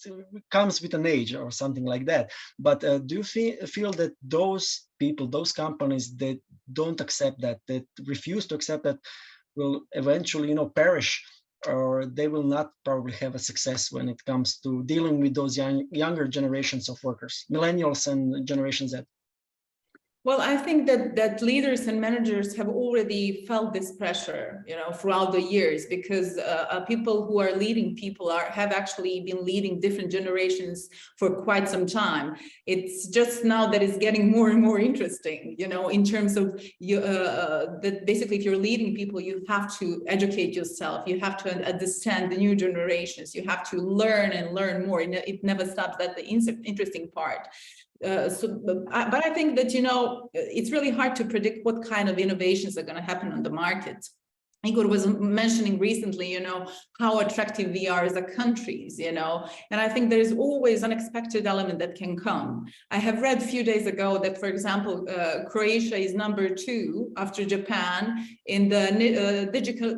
comes with an age or something like that. But do you feel that those people, those companies that don't accept that refuse to accept that, will eventually, you know, perish, or they will not probably have a success when it comes to dealing with those younger generations of workers, millennials and Generation Z? Well, I think that leaders and managers have already felt this pressure, you know, throughout the years, because people who are leading people have actually been leading different generations for quite some time. It's just now that it's getting more and more interesting, you know, in terms of that basically if you're leading people, you have to educate yourself, you have to understand the new generations, you have to learn and learn more. It never stops. That's the interesting part. But I think that, you know, it's really hard to predict what kind of innovations are going to happen on the market. Igor was mentioning recently, you know, how attractive we are as a countries, you know, and I think there's always unexpected element that can come. I have read a few days ago that, for example, Croatia is #2 after Japan in the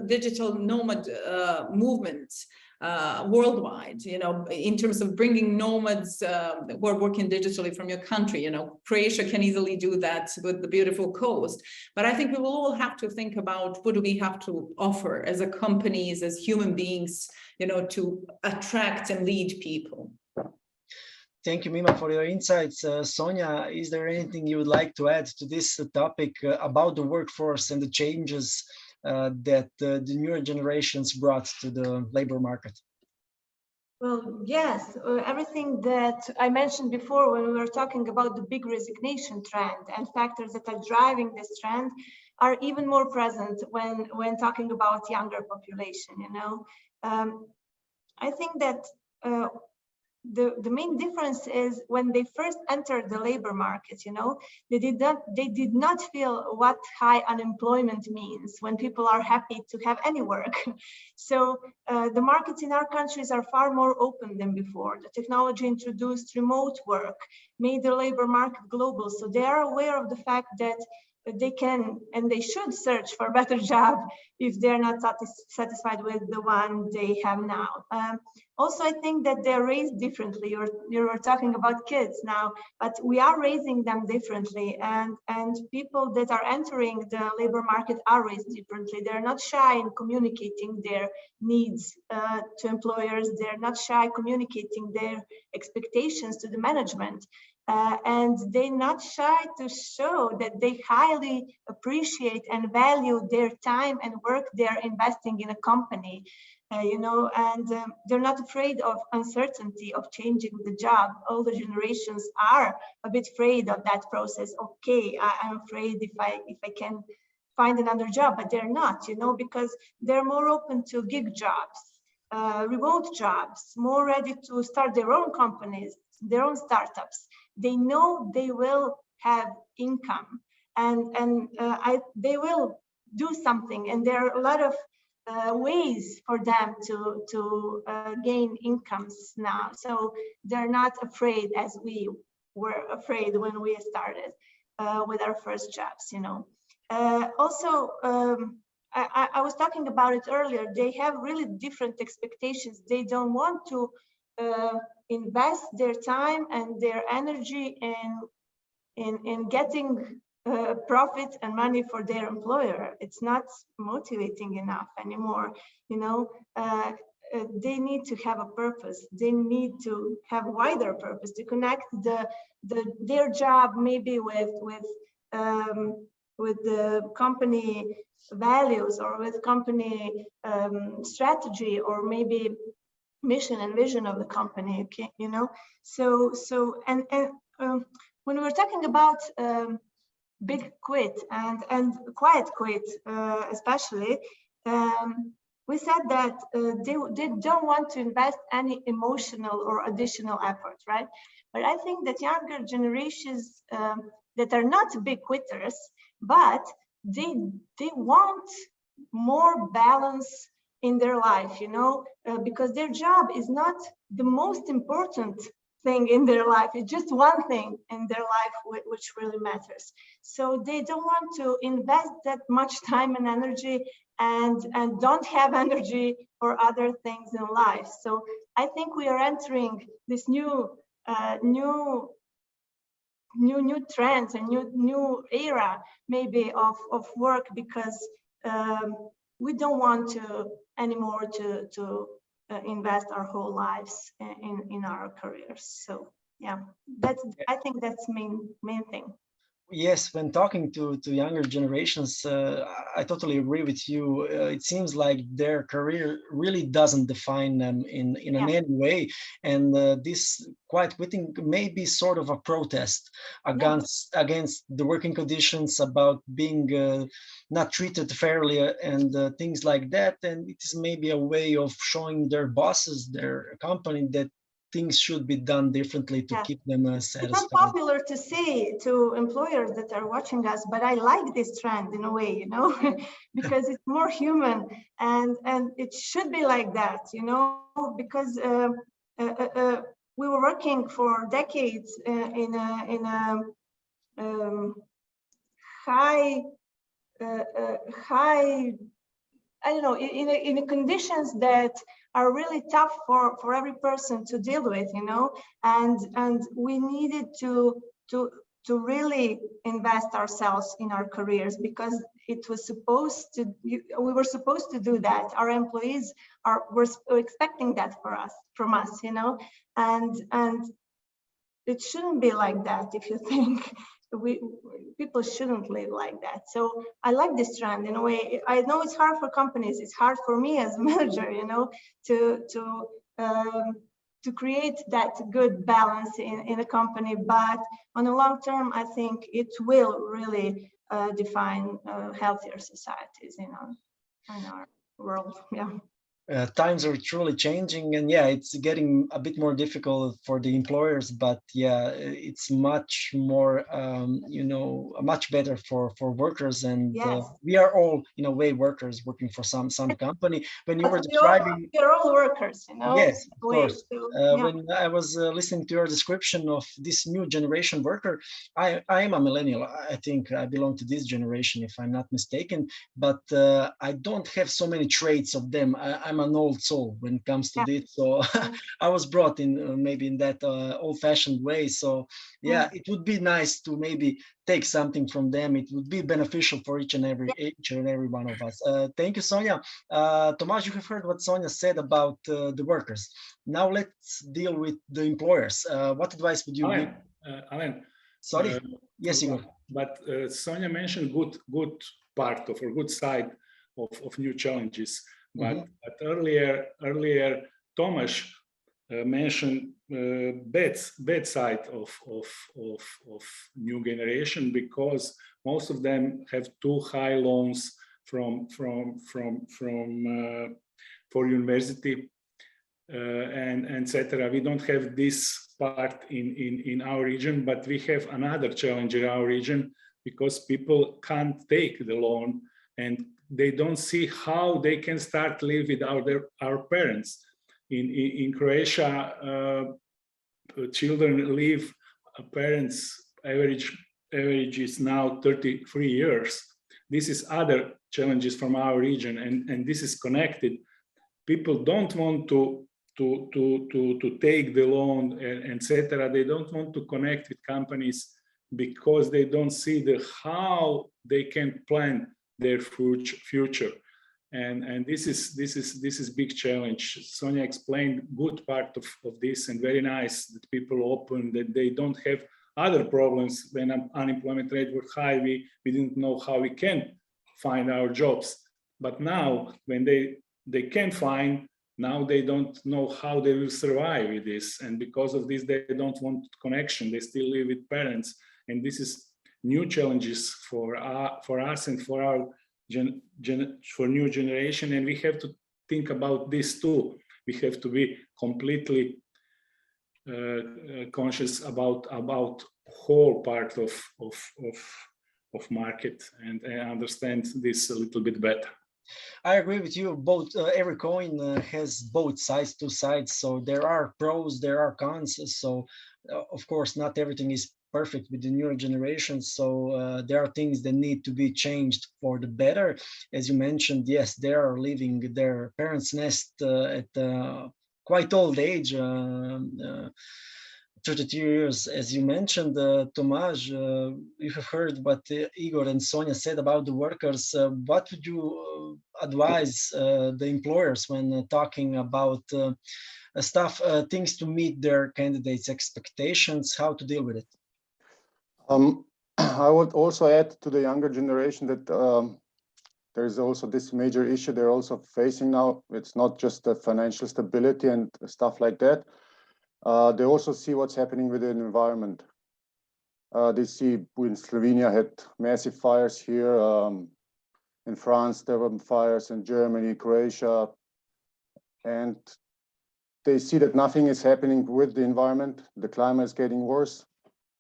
digital nomad movement. Worldwide, you know, in terms of bringing nomads who are working digitally from your country. You know, Croatia can easily do that with the beautiful coast. But I think we will all have to think about what do we have to offer as a companies, as human beings, you know, to attract and lead people. Thank you, Mima, for your insights. Sonia, is there anything you would like to add to this topic about the workforce and the changes that the newer generations brought to the labor market? Well, yes, everything that I mentioned before when we were talking about the big resignation trend and factors that are driving this trend are even more present when talking about younger population, you know. I think that the main difference is when they first entered the labor market, you know, they did not feel what high unemployment means, when people are happy to have any work. So the markets in our countries are far more open than before. The technology introduced remote work, made the labor market global. So they are aware of the fact that they can and they should search for a better job if they're not satisfied with the one they have now. Also, I think that they're raised differently. You're talking about kids now, but we are raising them differently, and people that are entering the labor market are raised differently. They're not shy in communicating their needs to employers. They're not shy communicating their expectations to the management. And they're not shy to show that they highly appreciate and value their time and work they're investing in a company, and they're not afraid of uncertainty, of changing the job. Older generations are a bit afraid of that process. Okay, I'm afraid if I can find another job, but they're not, because they're more open to gig jobs, remote jobs, more ready to start their own companies, their own startups. They know they will have income, and they will do something, and there are a lot of ways for them to gain incomes now. So they're not afraid as we were afraid when we started with our first jobs. Also, I was talking about it earlier. They have really different expectations. They don't want to invest their time and their energy in getting profit and money for their employer. It's not motivating enough anymore. They need to have a purpose. They need to have a wider purpose to connect their job maybe with the company values, or with company strategy, or maybe mission and vision of the company. So when we're talking about big quit and quiet quit, especially, we said that they don't want to invest any emotional or additional effort, right? But I think that younger generations that are not big quitters, but they want more balance in their life, because their job is not the most important thing in their life. It's just one thing in their life which really matters. So they don't want to invest that much time and energy and don't have energy for other things in life. So I think we are entering this new trends and new era maybe of work, because we don't want to anymore to invest our whole lives in our careers. So yeah, I think that's main thing. Yes, when talking to younger generations, I totally agree with you. It seems like their career really doesn't define them in any way, and this quiet quitting may be sort of a protest against the working conditions, about being not treated fairly, and things like that. And it is maybe a way of showing their bosses, their company, that things should be done differently to keep them satisfied. It's not popular to say to employers that are watching us, but I like this trend in a way, because it's more human, and it should be like that, because we were working for decades in a high, I don't know, in conditions that are really tough for every person to deal with, and we needed to really invest ourselves in our careers, because it was we were supposed to do that. Our employees were expecting that from us, and it shouldn't be like that. If you think people shouldn't live like that. So I like this trend in a way. I know it's hard for companies. It's hard for me as a manager, to create that good balance in a company. But on the long term, I think it will really define healthier societies in our world. Yeah. Times are truly changing, and yeah, it's getting a bit more difficult for the employers, but yeah, it's much more, much better for workers, and Yes. we are all in a way workers working for some company. When you were describing, we're all workers, yes, of course. Yeah. When I was listening to your description of this new generation worker, I am a millennial. I think I belong to this generation, if I'm not mistaken, but I don't have so many traits of them. I'm an old soul when it comes to this, so I was brought in maybe in that old-fashioned way. So yeah, it would be nice to maybe take something from them. It would be beneficial for each and every one of us. Thank you, Sonia. Tomasz, you have heard what Sonia said about the workers. Now let's deal with the employers. What advice would you give? Alan, sorry. Yes, Igor. But Sonia mentioned good part of, or good side of new challenges. But earlier, Tomasz mentioned bad side of new generation, because most of them have too high loans for university and etc. We don't have this part in our region, but we have another challenge in our region, because people can't take the loan and they don't see how they can start live without our parents. In Croatia, children live, parents average is now 33 years. This is other challenges from our region, and this is connected. People don't want to take the loan, etc. They don't want to connect with companies because they don't see how they can plan their future. And this is big challenge. Sonia explained good part of this, and very nice that people open, that they don't have other problems. When unemployment rate were high, we didn't know how we can find our jobs. But now, when they can find, now they don't know how they will survive with this. And because of this, they don't want connection. They still live with parents. And this is new challenges for us and for our for new generation. And we have to think about this too. We have to be completely conscious about whole part of market and understand this a little bit better. I agree with you. Both every coin has both sides, two sides. So there are pros, there are cons. So of course, not everything is perfect with the newer generation. So there are things that need to be changed for the better. As you mentioned, yes, they are leaving their parents' nest at quite old age. 32 years, as you mentioned, Tomasz, you have heard what Igor and Sonia said about the workers. What would you advise the employers when talking about things to meet their candidates' expectations, how to deal with it? I would also add to the younger generation that there's also this major issue they're also facing now. It's not just the financial stability and stuff like that. They also see what's happening with the environment. They see when Slovenia had massive fires here, in France there were fires, in Germany, Croatia, and they see that nothing is happening with the environment. The climate is getting worse,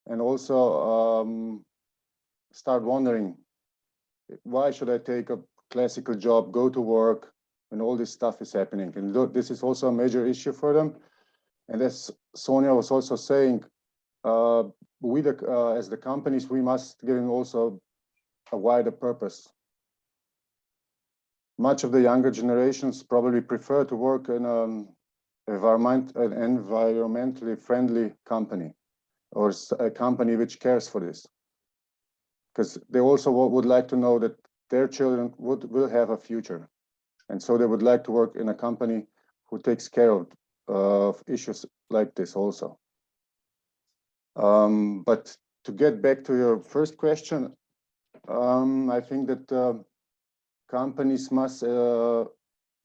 and also start wondering, why should I take a classical job, go to work, when all this stuff is happening? And this is also a major issue for them. And as Sonia was also saying, as the companies, we must give them also a wider purpose. Much of the younger generations probably prefer to work in an environmentally friendly company, or a company which cares for this. Because they also would like to know that their children will have a future. And so they would like to work in a company who takes care of issues like this also. But to get back to your first question, I think that companies must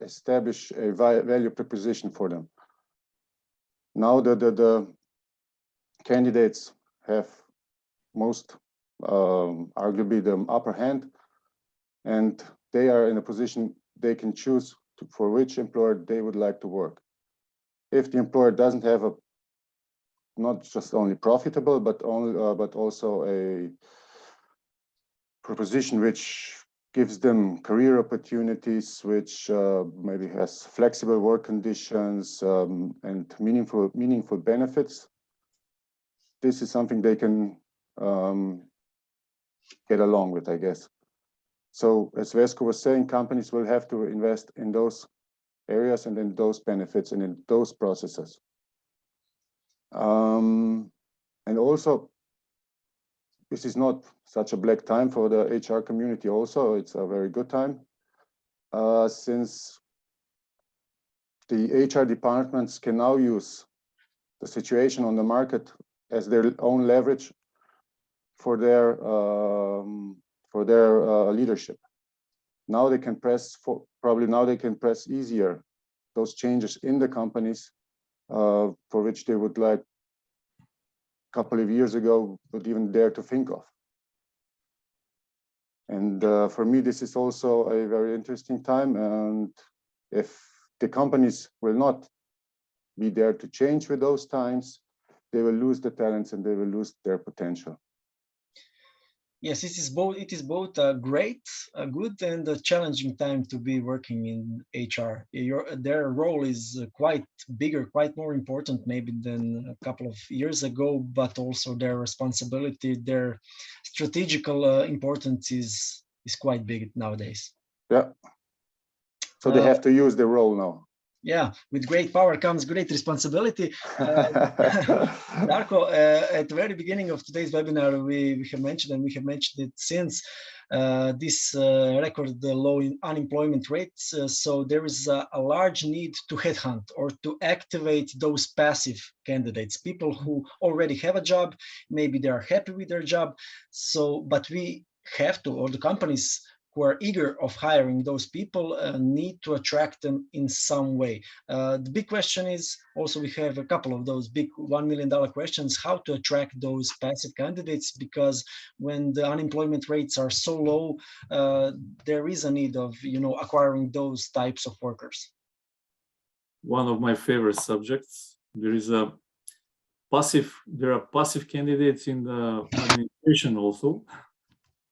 establish a value proposition for them. Now the candidates have arguably the upper hand, and they are in a position they can choose for which employer they would like to work. If the employer doesn't have a not just only profitable, but also a proposition which gives them career opportunities, which maybe has flexible work conditions and meaningful benefits, this is something they can get along with, I guess. So as Vesko was saying, companies will have to invest in those areas and in those benefits and in those processes. And also, this is not such a black time for the HR community also, it's a very good time, since the HR departments can now use the situation on the market as their own leverage for their leadership. Now they can press easier those changes in the companies for which they would like a couple of years ago would even dare to think of. And for me, this is also a very interesting time. And if the companies will not be there to change with those times, they will lose the talents and they will lose their potential. Yes, it is both a great, a good, and a challenging time to be working in HR. Their role is quite bigger, quite more important maybe than a couple of years ago, but also their responsibility, their strategical importance is quite big nowadays. Yeah. So they have to use their role now. Yeah, with great power comes great responsibility. Darko, at the very beginning of today's webinar, we have mentioned, and we have mentioned it since, this record low unemployment rates. So there is a large need to headhunt or to activate those passive candidates, people who already have a job, maybe they are happy with their job. So, but we have to, or the companies who are eager of hiring those people need to attract them in some way. The big question is, also we have a couple of those big $1 million questions, how to attract those passive candidates, because when the unemployment rates are so low, there is a need of, acquiring those types of workers. One of my favorite subjects. There are passive candidates in the administration also.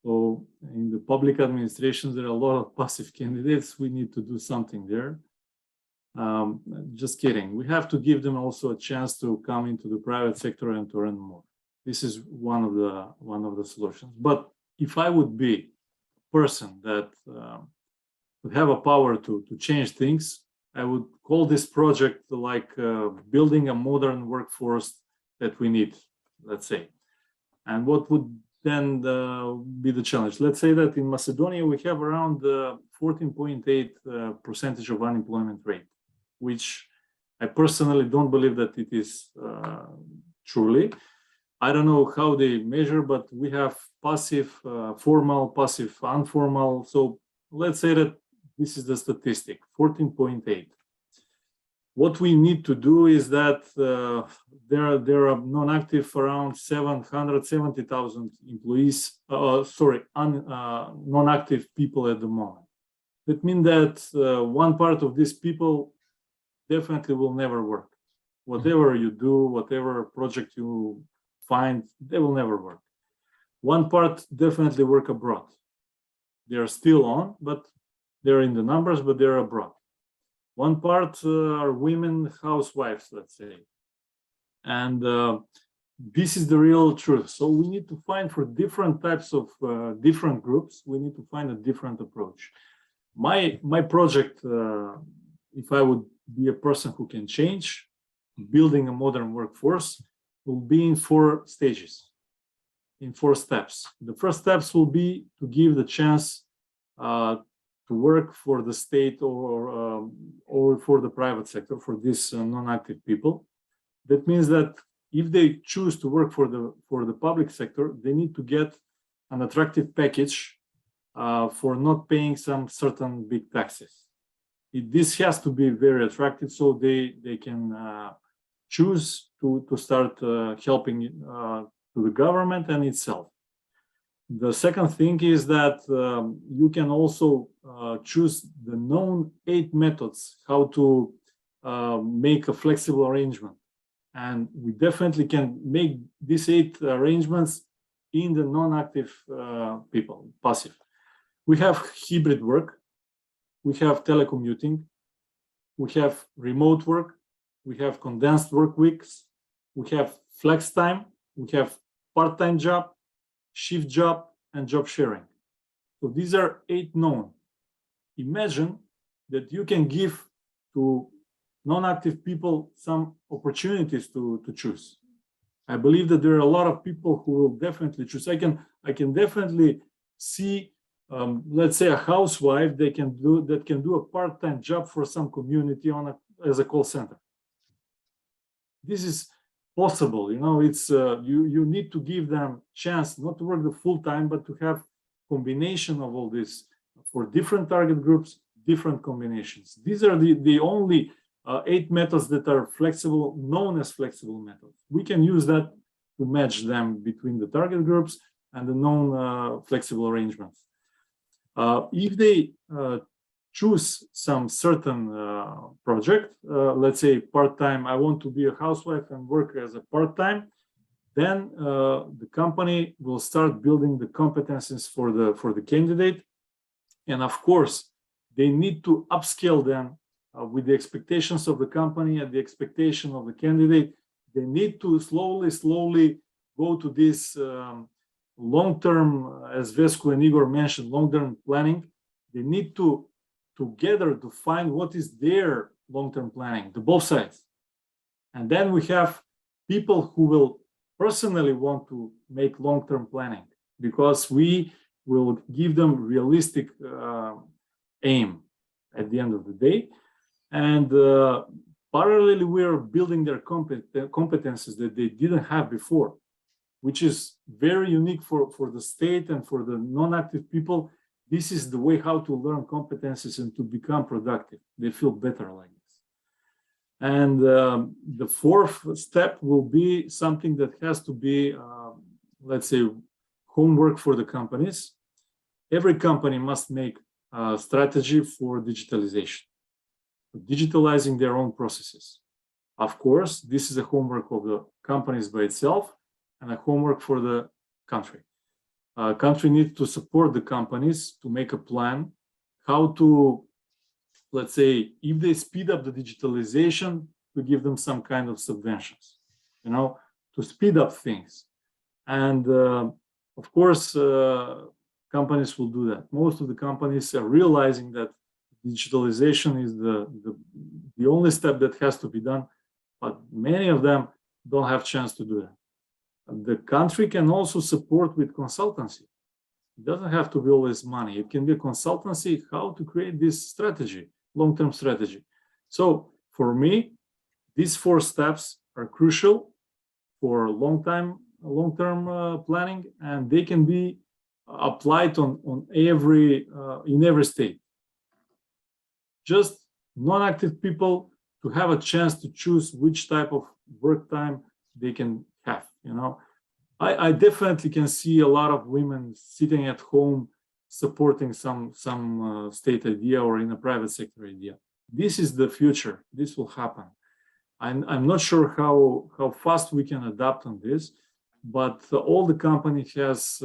So in the public administrations, there are a lot of passive candidates. We need to do something there. Just kidding. We have to give them also a chance to come into the private sector and to earn more. This is one of the solutions. But if I would be a person that would have a power to change things, I would call this project like building a modern workforce that we need, let's say. And what would then be the challenge? Let's say that in Macedonia, we have around 14.8% of unemployment rate, which I personally don't believe that it is truly. I don't know how they measure, but we have passive, formal, passive, informal. So let's say that this is the statistic, 14.8. What we need to do is that there are non-active around 770,000 employees, non-active people at the moment. That means that one part of these people definitely will never work. Whatever you do, whatever project you find, they will never work. One part definitely work abroad. They are still on, but they're in the numbers, but they're abroad. One part are women housewives, let's say. And this is the real truth. So we need to find for different types of different groups, we need to find a different approach. My project, if I would be a person who can change, building a modern workforce, will be in 4 stages, in 4 steps. The first steps will be to give the chance to work for the state or for the private sector, for these non-active people. That means that if they choose to work for the public sector, they need to get an attractive package for not paying some certain big taxes. This has to be very attractive, so they can choose to start helping to the government and itself. The second thing is that you can also choose the known 8 methods how to make a flexible arrangement. And we definitely can make these 8 arrangements in the non-active people, passive. We have hybrid work, we have telecommuting, we have remote work, we have condensed work weeks, we have flex time, we have part-time job, shift job, and job sharing. So these are 8 known. Imagine that you can give to non-active people some opportunities to choose. I believe that there are a lot of people who will definitely choose. I can definitely see, let's say, a housewife that can do a part-time job for some community as a call center. This is possible, you know. It's you need to give them chance not to work the full time, but to have combination of all this for different target groups, different combinations. These are the only 8 methods that are flexible, known as flexible methods. We can use that to match them between the target groups and the known flexible arrangements. If they choose some certain project, let's say part-time, I want to be a housewife and work as a part-time, then the company will start building the competencies for the candidate. And of course, they need to upscale them with the expectations of the company and the expectation of the candidate. They need to slowly go to this long-term, as Vesku and Igor mentioned, long-term planning. They need to together to find what is their long-term planning, the both sides. And then we have people who will personally want to make long-term planning, because we will give them realistic aim at the end of the day. And parallelly, we are building their competences that they didn't have before, which is very unique for the state and for the non-active people. This is the way how to learn competencies and to become productive. They feel better like this. And the fourth step will be something that has to be, let's say, homework for the companies. Every company must make a strategy for digitalization, digitalizing their own processes. Of course, this is a homework of the companies by itself and a homework for the country. Country needs to support the companies to make a plan how to, let's say, if they speed up the digitalization, to give them some kind of subventions, you know, to speed up things. And of course, companies will do that. Most of the companies are realizing that digitalization is the only step that has to be done, but many of them don't have chance to do that. The country can also support with consultancy. It doesn't have to be always money. It can be a consultancy how to create this strategy, long-term strategy. So for me, these 4 steps are crucial for long-term planning, and they can be applied on in every state. Just non-active people to have a chance to choose which type of work time they can have. You know, I definitely can see a lot of women sitting at home supporting some state idea or in a private sector idea. This is the future. This will happen. I'm not sure how fast we can adapt on this, but all the company has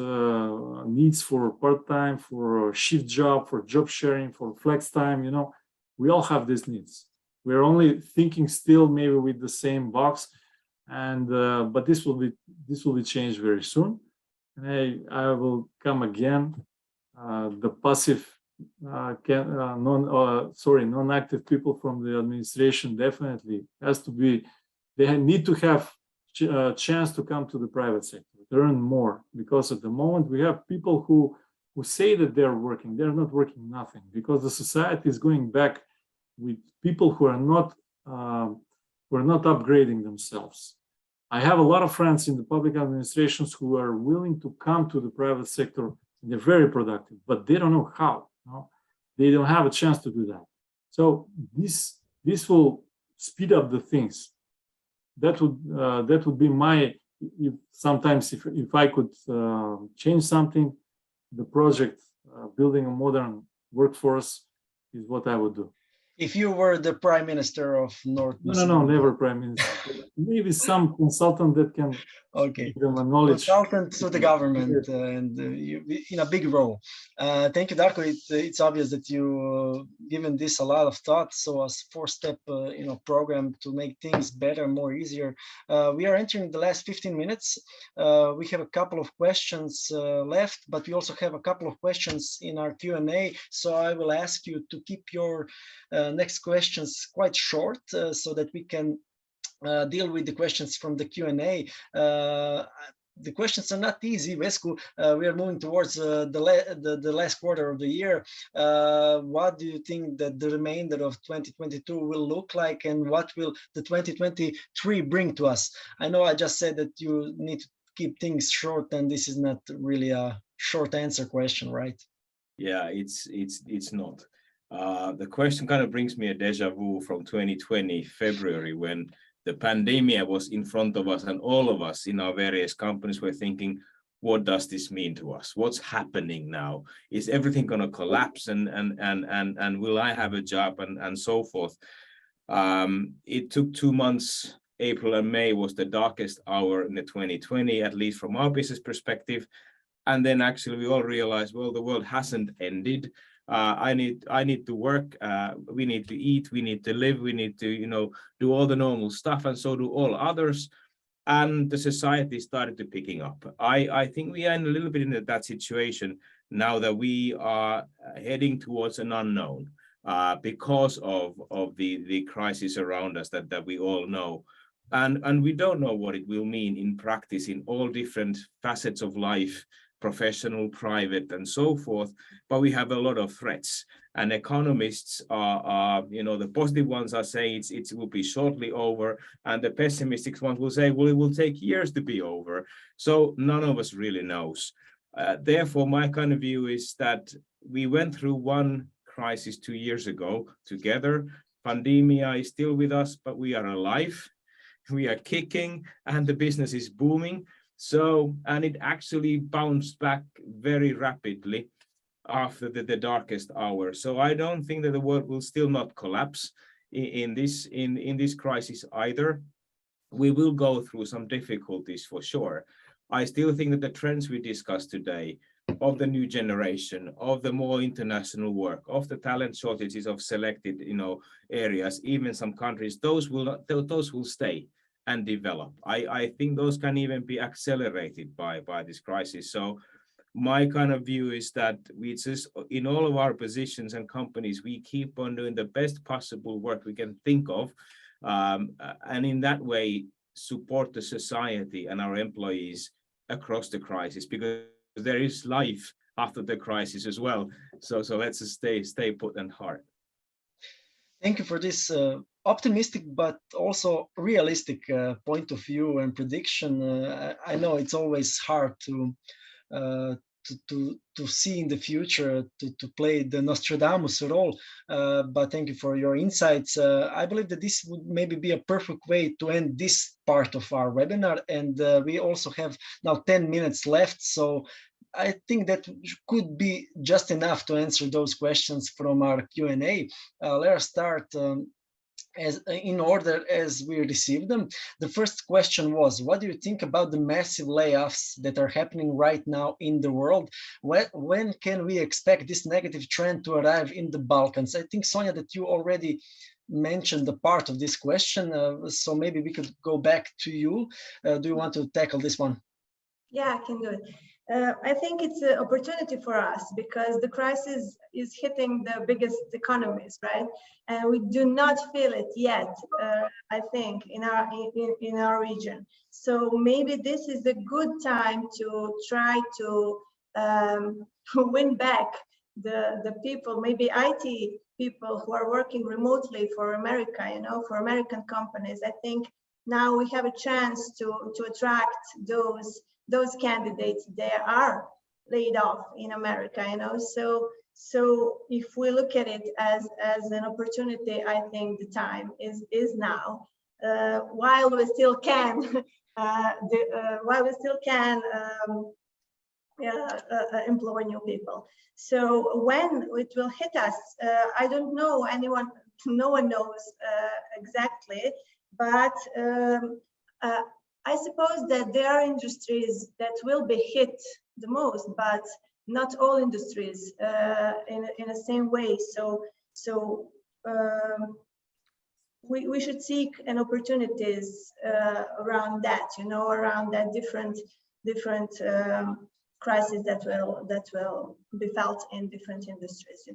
needs for part-time, for shift job, for job sharing, for flex time. You know, we all have these needs. We're only thinking still maybe with the same box, and but this will be changed very soon. And I will come again. The passive non-active people from the administration definitely has to be. They need to have a chance to come to the private sector, to earn more, because at the moment we have people who say that they're working, they're not working nothing, because the society is going back with people who are not upgrading themselves. I have a lot of friends in the public administrations who are willing to come to the private sector, and they're very productive, but they don't know how. You know? They don't have a chance to do that. So this will speed up the things. That would be my sometimes if I could change something, the project building a modern workforce is what I would do. If you were the Prime Minister of North Macedonia. No, never Prime Minister. Maybe some consultant that can give them a knowledge. Consultant to the government and you, in a big role. Thank you, Darko. It's obvious that you given this a lot of thought. So as 4-step program to make things better, more easier. We are entering the last 15 minutes. We have a couple of questions left, but we also have a couple of questions in our Q&A. So I will ask you to keep your next questions quite short so that we can deal with the questions from the Q&A. The questions are not easy, Vesku. We are moving towards the last quarter of the year. What do you think that the remainder of 2022 will look like, and what will the 2023 bring to us? I know I just said that you need to keep things short, and this is not really a short answer question, right? Yeah, it's not. The question kind of brings me a deja vu from 2020, February, when the pandemic was in front of us and all of us in our various companies were thinking, what does this mean to us? What's happening now? Is everything going to collapse and will I have a job and so forth? It took 2 months. April and May was the darkest hour in the 2020, at least from our business perspective. And then actually we all realized, well, the world hasn't ended. I need to work, we need to eat, we need to live, we need to, do all the normal stuff, and so do all others. And the society started to picking up. I think we are in a little bit in that situation now that we are heading towards an unknown because of the crisis around us that we all know. And we don't know what it will mean in practice in all different facets of life, professional, private, and so forth, but we have a lot of threats. And economists are the positive ones are saying it will be shortly over, and the pessimistic ones will say, well, it will take years to be over. So none of us really knows. Therefore, my kind of view is that we went through one crisis 2 years ago together. Pandemia is still with us, but we are alive. We are kicking, and the business is booming. So, and it actually bounced back very rapidly after the darkest hour. So I don't think that the world will still not collapse in this crisis either. We will go through some difficulties for sure. I still think that the trends we discussed today of the new generation, of the more international work, of the talent shortages of selected areas, even some countries, those will stay and develop. I think those can even be accelerated by this crisis. So my kind of view is that we just, in all of our positions and companies, we keep on doing the best possible work we can think of, and in that way support the society and our employees across the crisis, because there is life after the crisis as well. So let's just stay put and hard. Thank you for this optimistic but also realistic point of view and prediction. I know it's always hard to see in the future, to play the Nostradamus role, but thank you for your insights. I believe that this would maybe be a perfect way to end this part of our webinar, and we also have now 10 minutes left, so I think that could be just enough to answer those questions from our Q&A. Let us start as in order as we received them. The first question was, what do you think about the massive layoffs that are happening right now in the world? When can we expect this negative trend to arrive in the Balkans? I think, Sonia, that you already mentioned the part of this question, so maybe we could go back to you. Do you want to tackle this one? Yeah, I can do it. I think it's an opportunity for us because the crisis is hitting the biggest economies, right? And we do not feel it yet, I think, in our region. So maybe this is a good time to try to win back the people, maybe IT people who are working remotely for America, for American companies. I think now we have a chance to attract those candidates. They are laid off in America, so if we look at it as an opportunity, I think the time is now. while we still can, employ new people. So when it will hit us, I don't know. No one knows exactly, but I suppose that there are industries that will be hit the most, but not all industries in the same way. So we should seek an opportunities around that, around that different crises that will be felt in different industries,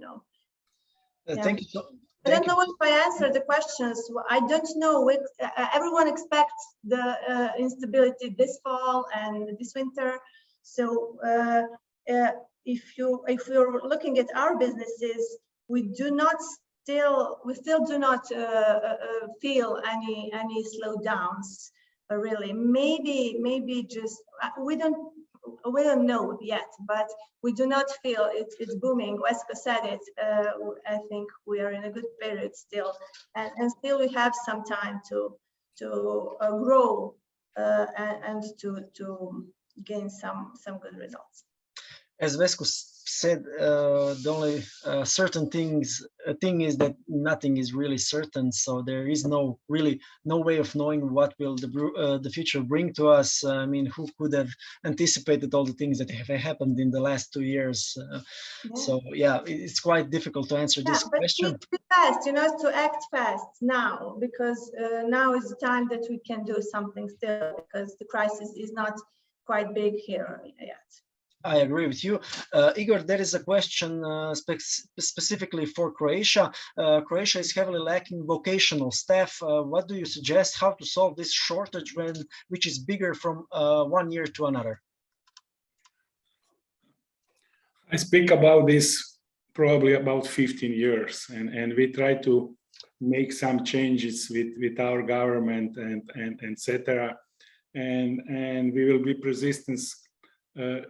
Thank you. I don't know if I answered the questions. I don't know. Everyone expects the instability this fall and this winter. So if you're looking at our businesses, we still do not feel any slowdowns. Really, maybe just we don't know yet, but we do not feel it's booming. Weska said it. I think we are in a good period still, and still we have some time to grow and to gain some good results. As Vesku said, the only certain thing is that nothing is really certain. So there is no way of knowing what will the future bring to us. I mean, who could have anticipated all the things that have happened in the last 2 years? So yeah, it's quite difficult to answer this question. But be fast, to act fast now, because now is the time that we can do something still, because the crisis is not quite big here yet. I agree with you. Igor, there is a question specifically for Croatia. Croatia is heavily lacking vocational staff. What do you suggest how to solve this shortage which is bigger from 1 year to another? I speak about this probably about 15 years, and we try to make some changes with our government and etc. And we will be persistent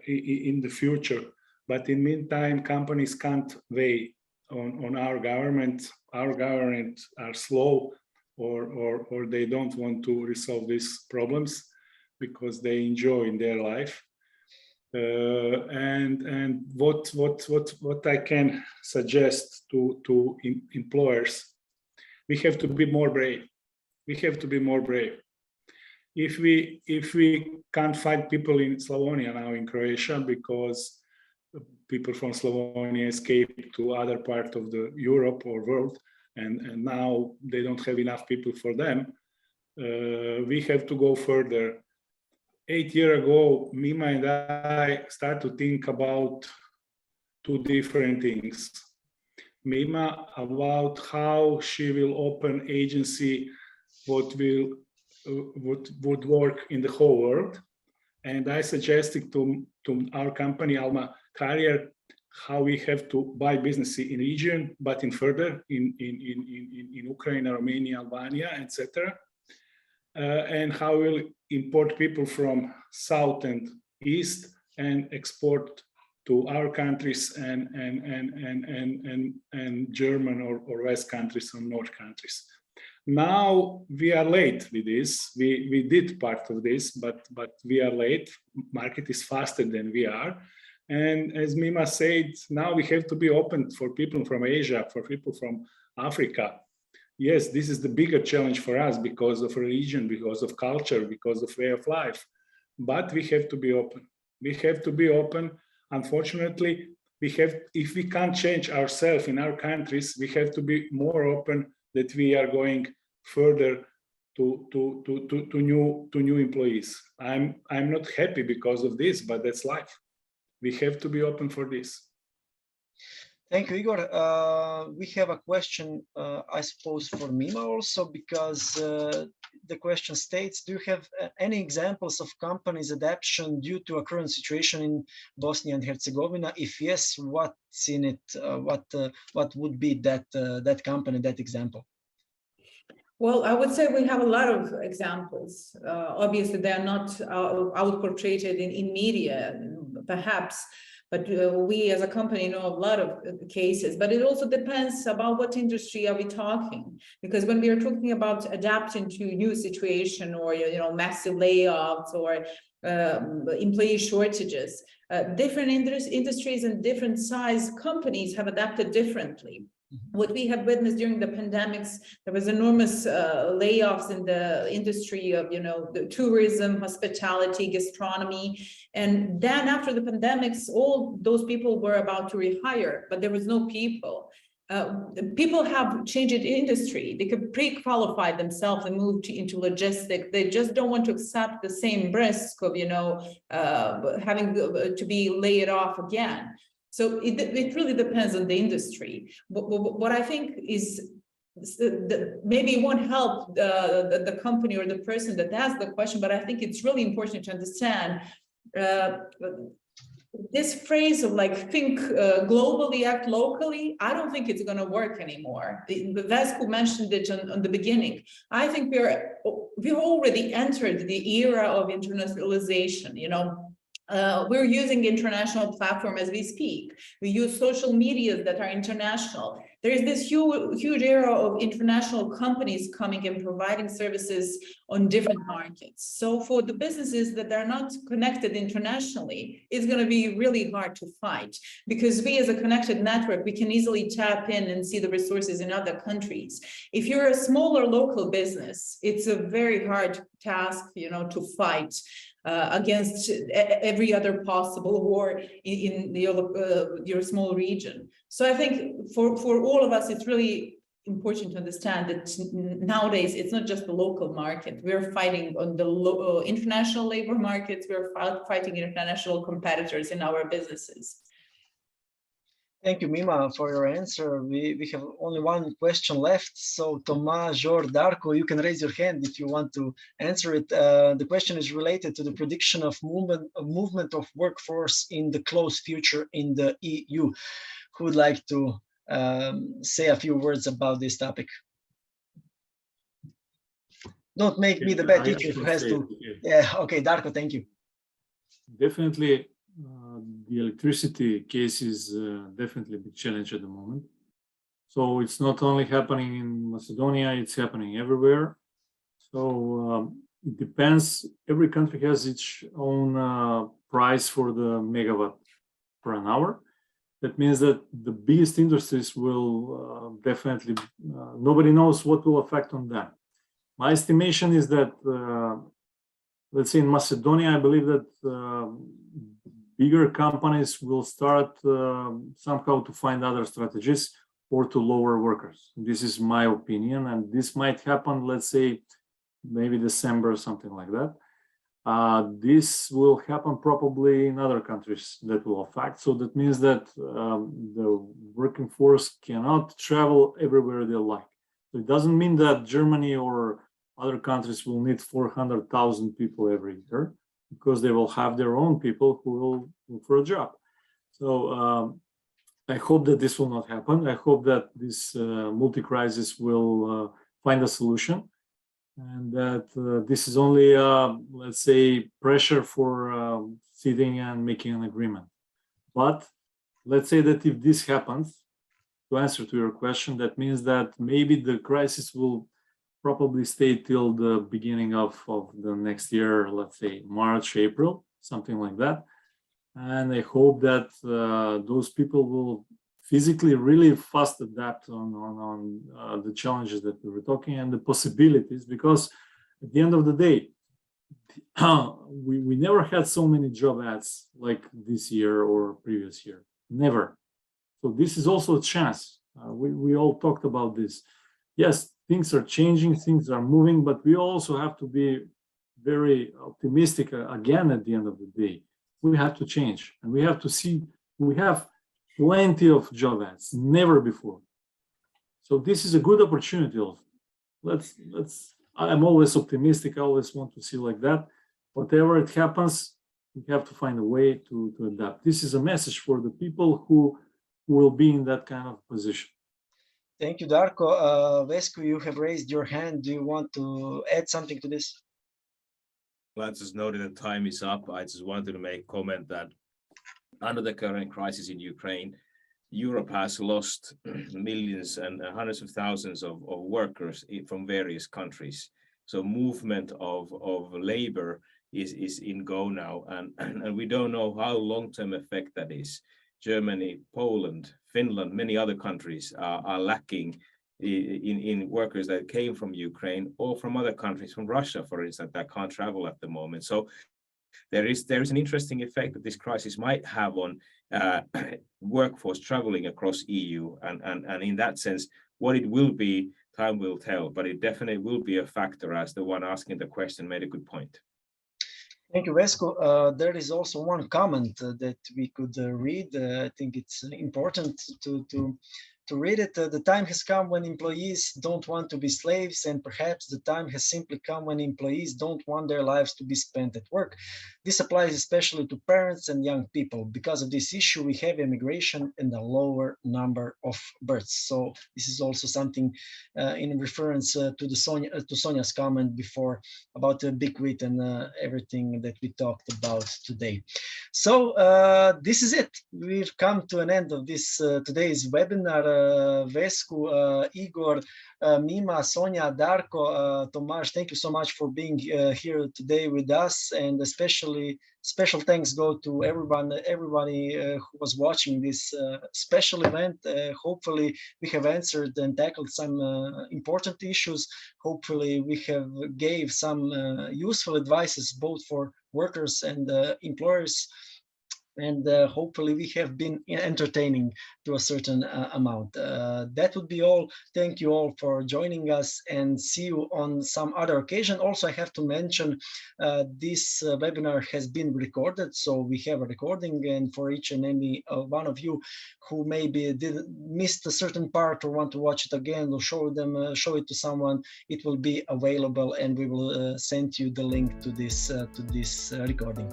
in the future, but in the meantime, companies can't wait on our government. Our government are slow, or they don't want to resolve these problems because they enjoy in their life. And what I can suggest to employers, we have to be more brave. We have to be more brave. If we can't find people in Slavonia now in Croatia because people from Slavonia escaped to other part of the Europe or world, and now they don't have enough people for them, we have to go further. 8 years ago, Mima and I start to think about 2 different things. Mima about how she will open agency, what would work in the whole world, and I suggested to our company Alma Career how we have to buy business in region, but in further in Ukraine, Romania, Albania, etc. And how we'll import people from south and east and export to our countries and German or west countries or north countries. Now we are late with this. We did part of this, but we are late. Market is faster than we are. And as Mima said, now we have to be open for people from Asia, for people from Africa. Yes, this is the bigger challenge for us because of religion, because of culture, because of way of life. But we have to be open. We have to be open. Unfortunately, if we can't change ourselves in our countries, we have to be more open that we are going further to new employees. I'm not happy because of this, but that's life. We have to be open for this. Thank you, Igor. We have a question, I suppose, for Mima also, because the question states, do you have any examples of companies' adaptation due to a current situation in Bosnia and Herzegovina? If yes, what's in it? What would be that company, that example? Well, I would say we have a lot of examples. Obviously, they are not out portrayed in media, perhaps. But we as a company know a lot of cases, but it also depends about what industry are we talking. Because when we are talking about adapting to new situation or, massive layoffs or employee shortages, different industries and different size companies have adapted differently. What we have witnessed during the pandemics, there was enormous layoffs in the industry of, the tourism, hospitality, gastronomy. And then after the pandemics, all those people were about to rehire, but there was no people. People have changed industry. They could pre-qualify themselves and move into logistics. They just don't want to accept the same risk of, having to be laid off again. So it really depends on the industry. What I think is maybe it won't help the company or the person that asked the question, but I think it's really important to understand this phrase of think globally, act locally. I don't think it's going to work anymore. Vesku mentioned it on the beginning. I think we've already entered the era of internationalization. We're using international platform as we speak. We use social media that are international. There is this huge era of international companies coming and providing services on different markets. So for the businesses that are not connected internationally, it's going to be really hard to fight, because we as a connected network, we can easily tap in and see the resources in other countries. If you're a smaller local business, it's a very hard task, to fight against every other possible war in your small region. So I think for all of us, it's really important to understand that nowadays it's not just the local market. We're fighting on the international labor markets. We're fighting international competitors in our businesses. Thank you, Mima, for your answer. We have only one question left. So Tomas, Jor, Darko, you can raise your hand if you want to answer it. The question is related to the prediction of movement of workforce in the close future in the EU. Who would like to say a few words about this topic? Don't make me the bad teacher who has to. Yeah, okay, Darko, thank you. Definitely. The electricity case is definitely a big challenge at the moment. So it's not only happening in Macedonia, it's happening everywhere. So it depends. Every country has its own price for the megawatt per an hour. That means that the biggest industries will definitely, nobody knows what will affect on them. My estimation is that, let's say in Macedonia, I believe that bigger companies will start somehow to find other strategies or to lower workers. This is my opinion, and this might happen, let's say, maybe December or something like that. This will happen probably in other countries that will affect. So that means that the working force cannot travel everywhere they like. So it doesn't mean that Germany or other countries will need 400,000 people every year, because they will have their own people who will look for a job. So I hope that this will not happen. I hope that this multi-crisis will find a solution, and that this is only, let's say, pressure for sitting and making an agreement. But let's say that if this happens, to answer to your question, that means that maybe the crisis will probably stay till the beginning of the next year, let's say March, April, something like that. And I hope that those people will physically really fast adapt on the challenges that we were talking and the possibilities, because at the end of the day, we never had so many job ads like this year or previous year, never. So this is also a chance. We all talked about this. Yes, things are changing, things are moving, but we also have to be very optimistic again at the end of the day. We have to change, and we have to see, we have plenty of job ads, never before. So this is a good opportunity also. I'm always optimistic, I always want to see like that. Whatever it happens, we have to find a way to adapt. This is a message for the people who will be in that kind of position. Thank you, Darko. Vesku, you have raised your hand. Do you want to add something to this? Well, I just noted that time is up. I just wanted to make a comment that under the current crisis in Ukraine, Europe has lost millions and hundreds of thousands of workers from various countries. So movement of labor is in go now, and we don't know how long-term effect that is. Germany, Poland, Finland, many other countries are lacking in workers that came from Ukraine or from other countries, from Russia, for instance, that can't travel at the moment. So there is an interesting effect that this crisis might have on workforce traveling across EU, and in that sense, what it will be, time will tell, but it definitely will be a factor, as the one asking the question made a good point. Thank you, Vesko. There is also one comment that we could read. I think it's important to read it. The time has come when employees don't want to be slaves, and perhaps the time has simply come when employees don't want their lives to be spent at work. This applies especially to parents and young people. Because of this issue, we have immigration and a lower number of births. So this is also something in reference to Sonia's comment before about the big wheat and everything that we talked about today. So this is it. We've come to an end of this today's webinar. Vesku, Igor, Mima, Sonia, Darko, Tomasz, thank you so much for being here today with us, and especially special thanks go to everybody who was watching this special event. Hopefully we have answered and tackled some important issues. Hopefully we have gave some useful advices both for workers and employers. And hopefully we have been entertaining to a certain amount. That would be all. Thank you all for joining us, and see you on some other occasion. Also, I have to mention this webinar has been recorded, so we have a recording, and for each and any one of you who maybe missed a certain part or want to watch it again, or show it to someone, it will be available, and we will send you the link to this recording.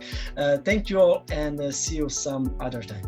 Thank you all, and see you some other time.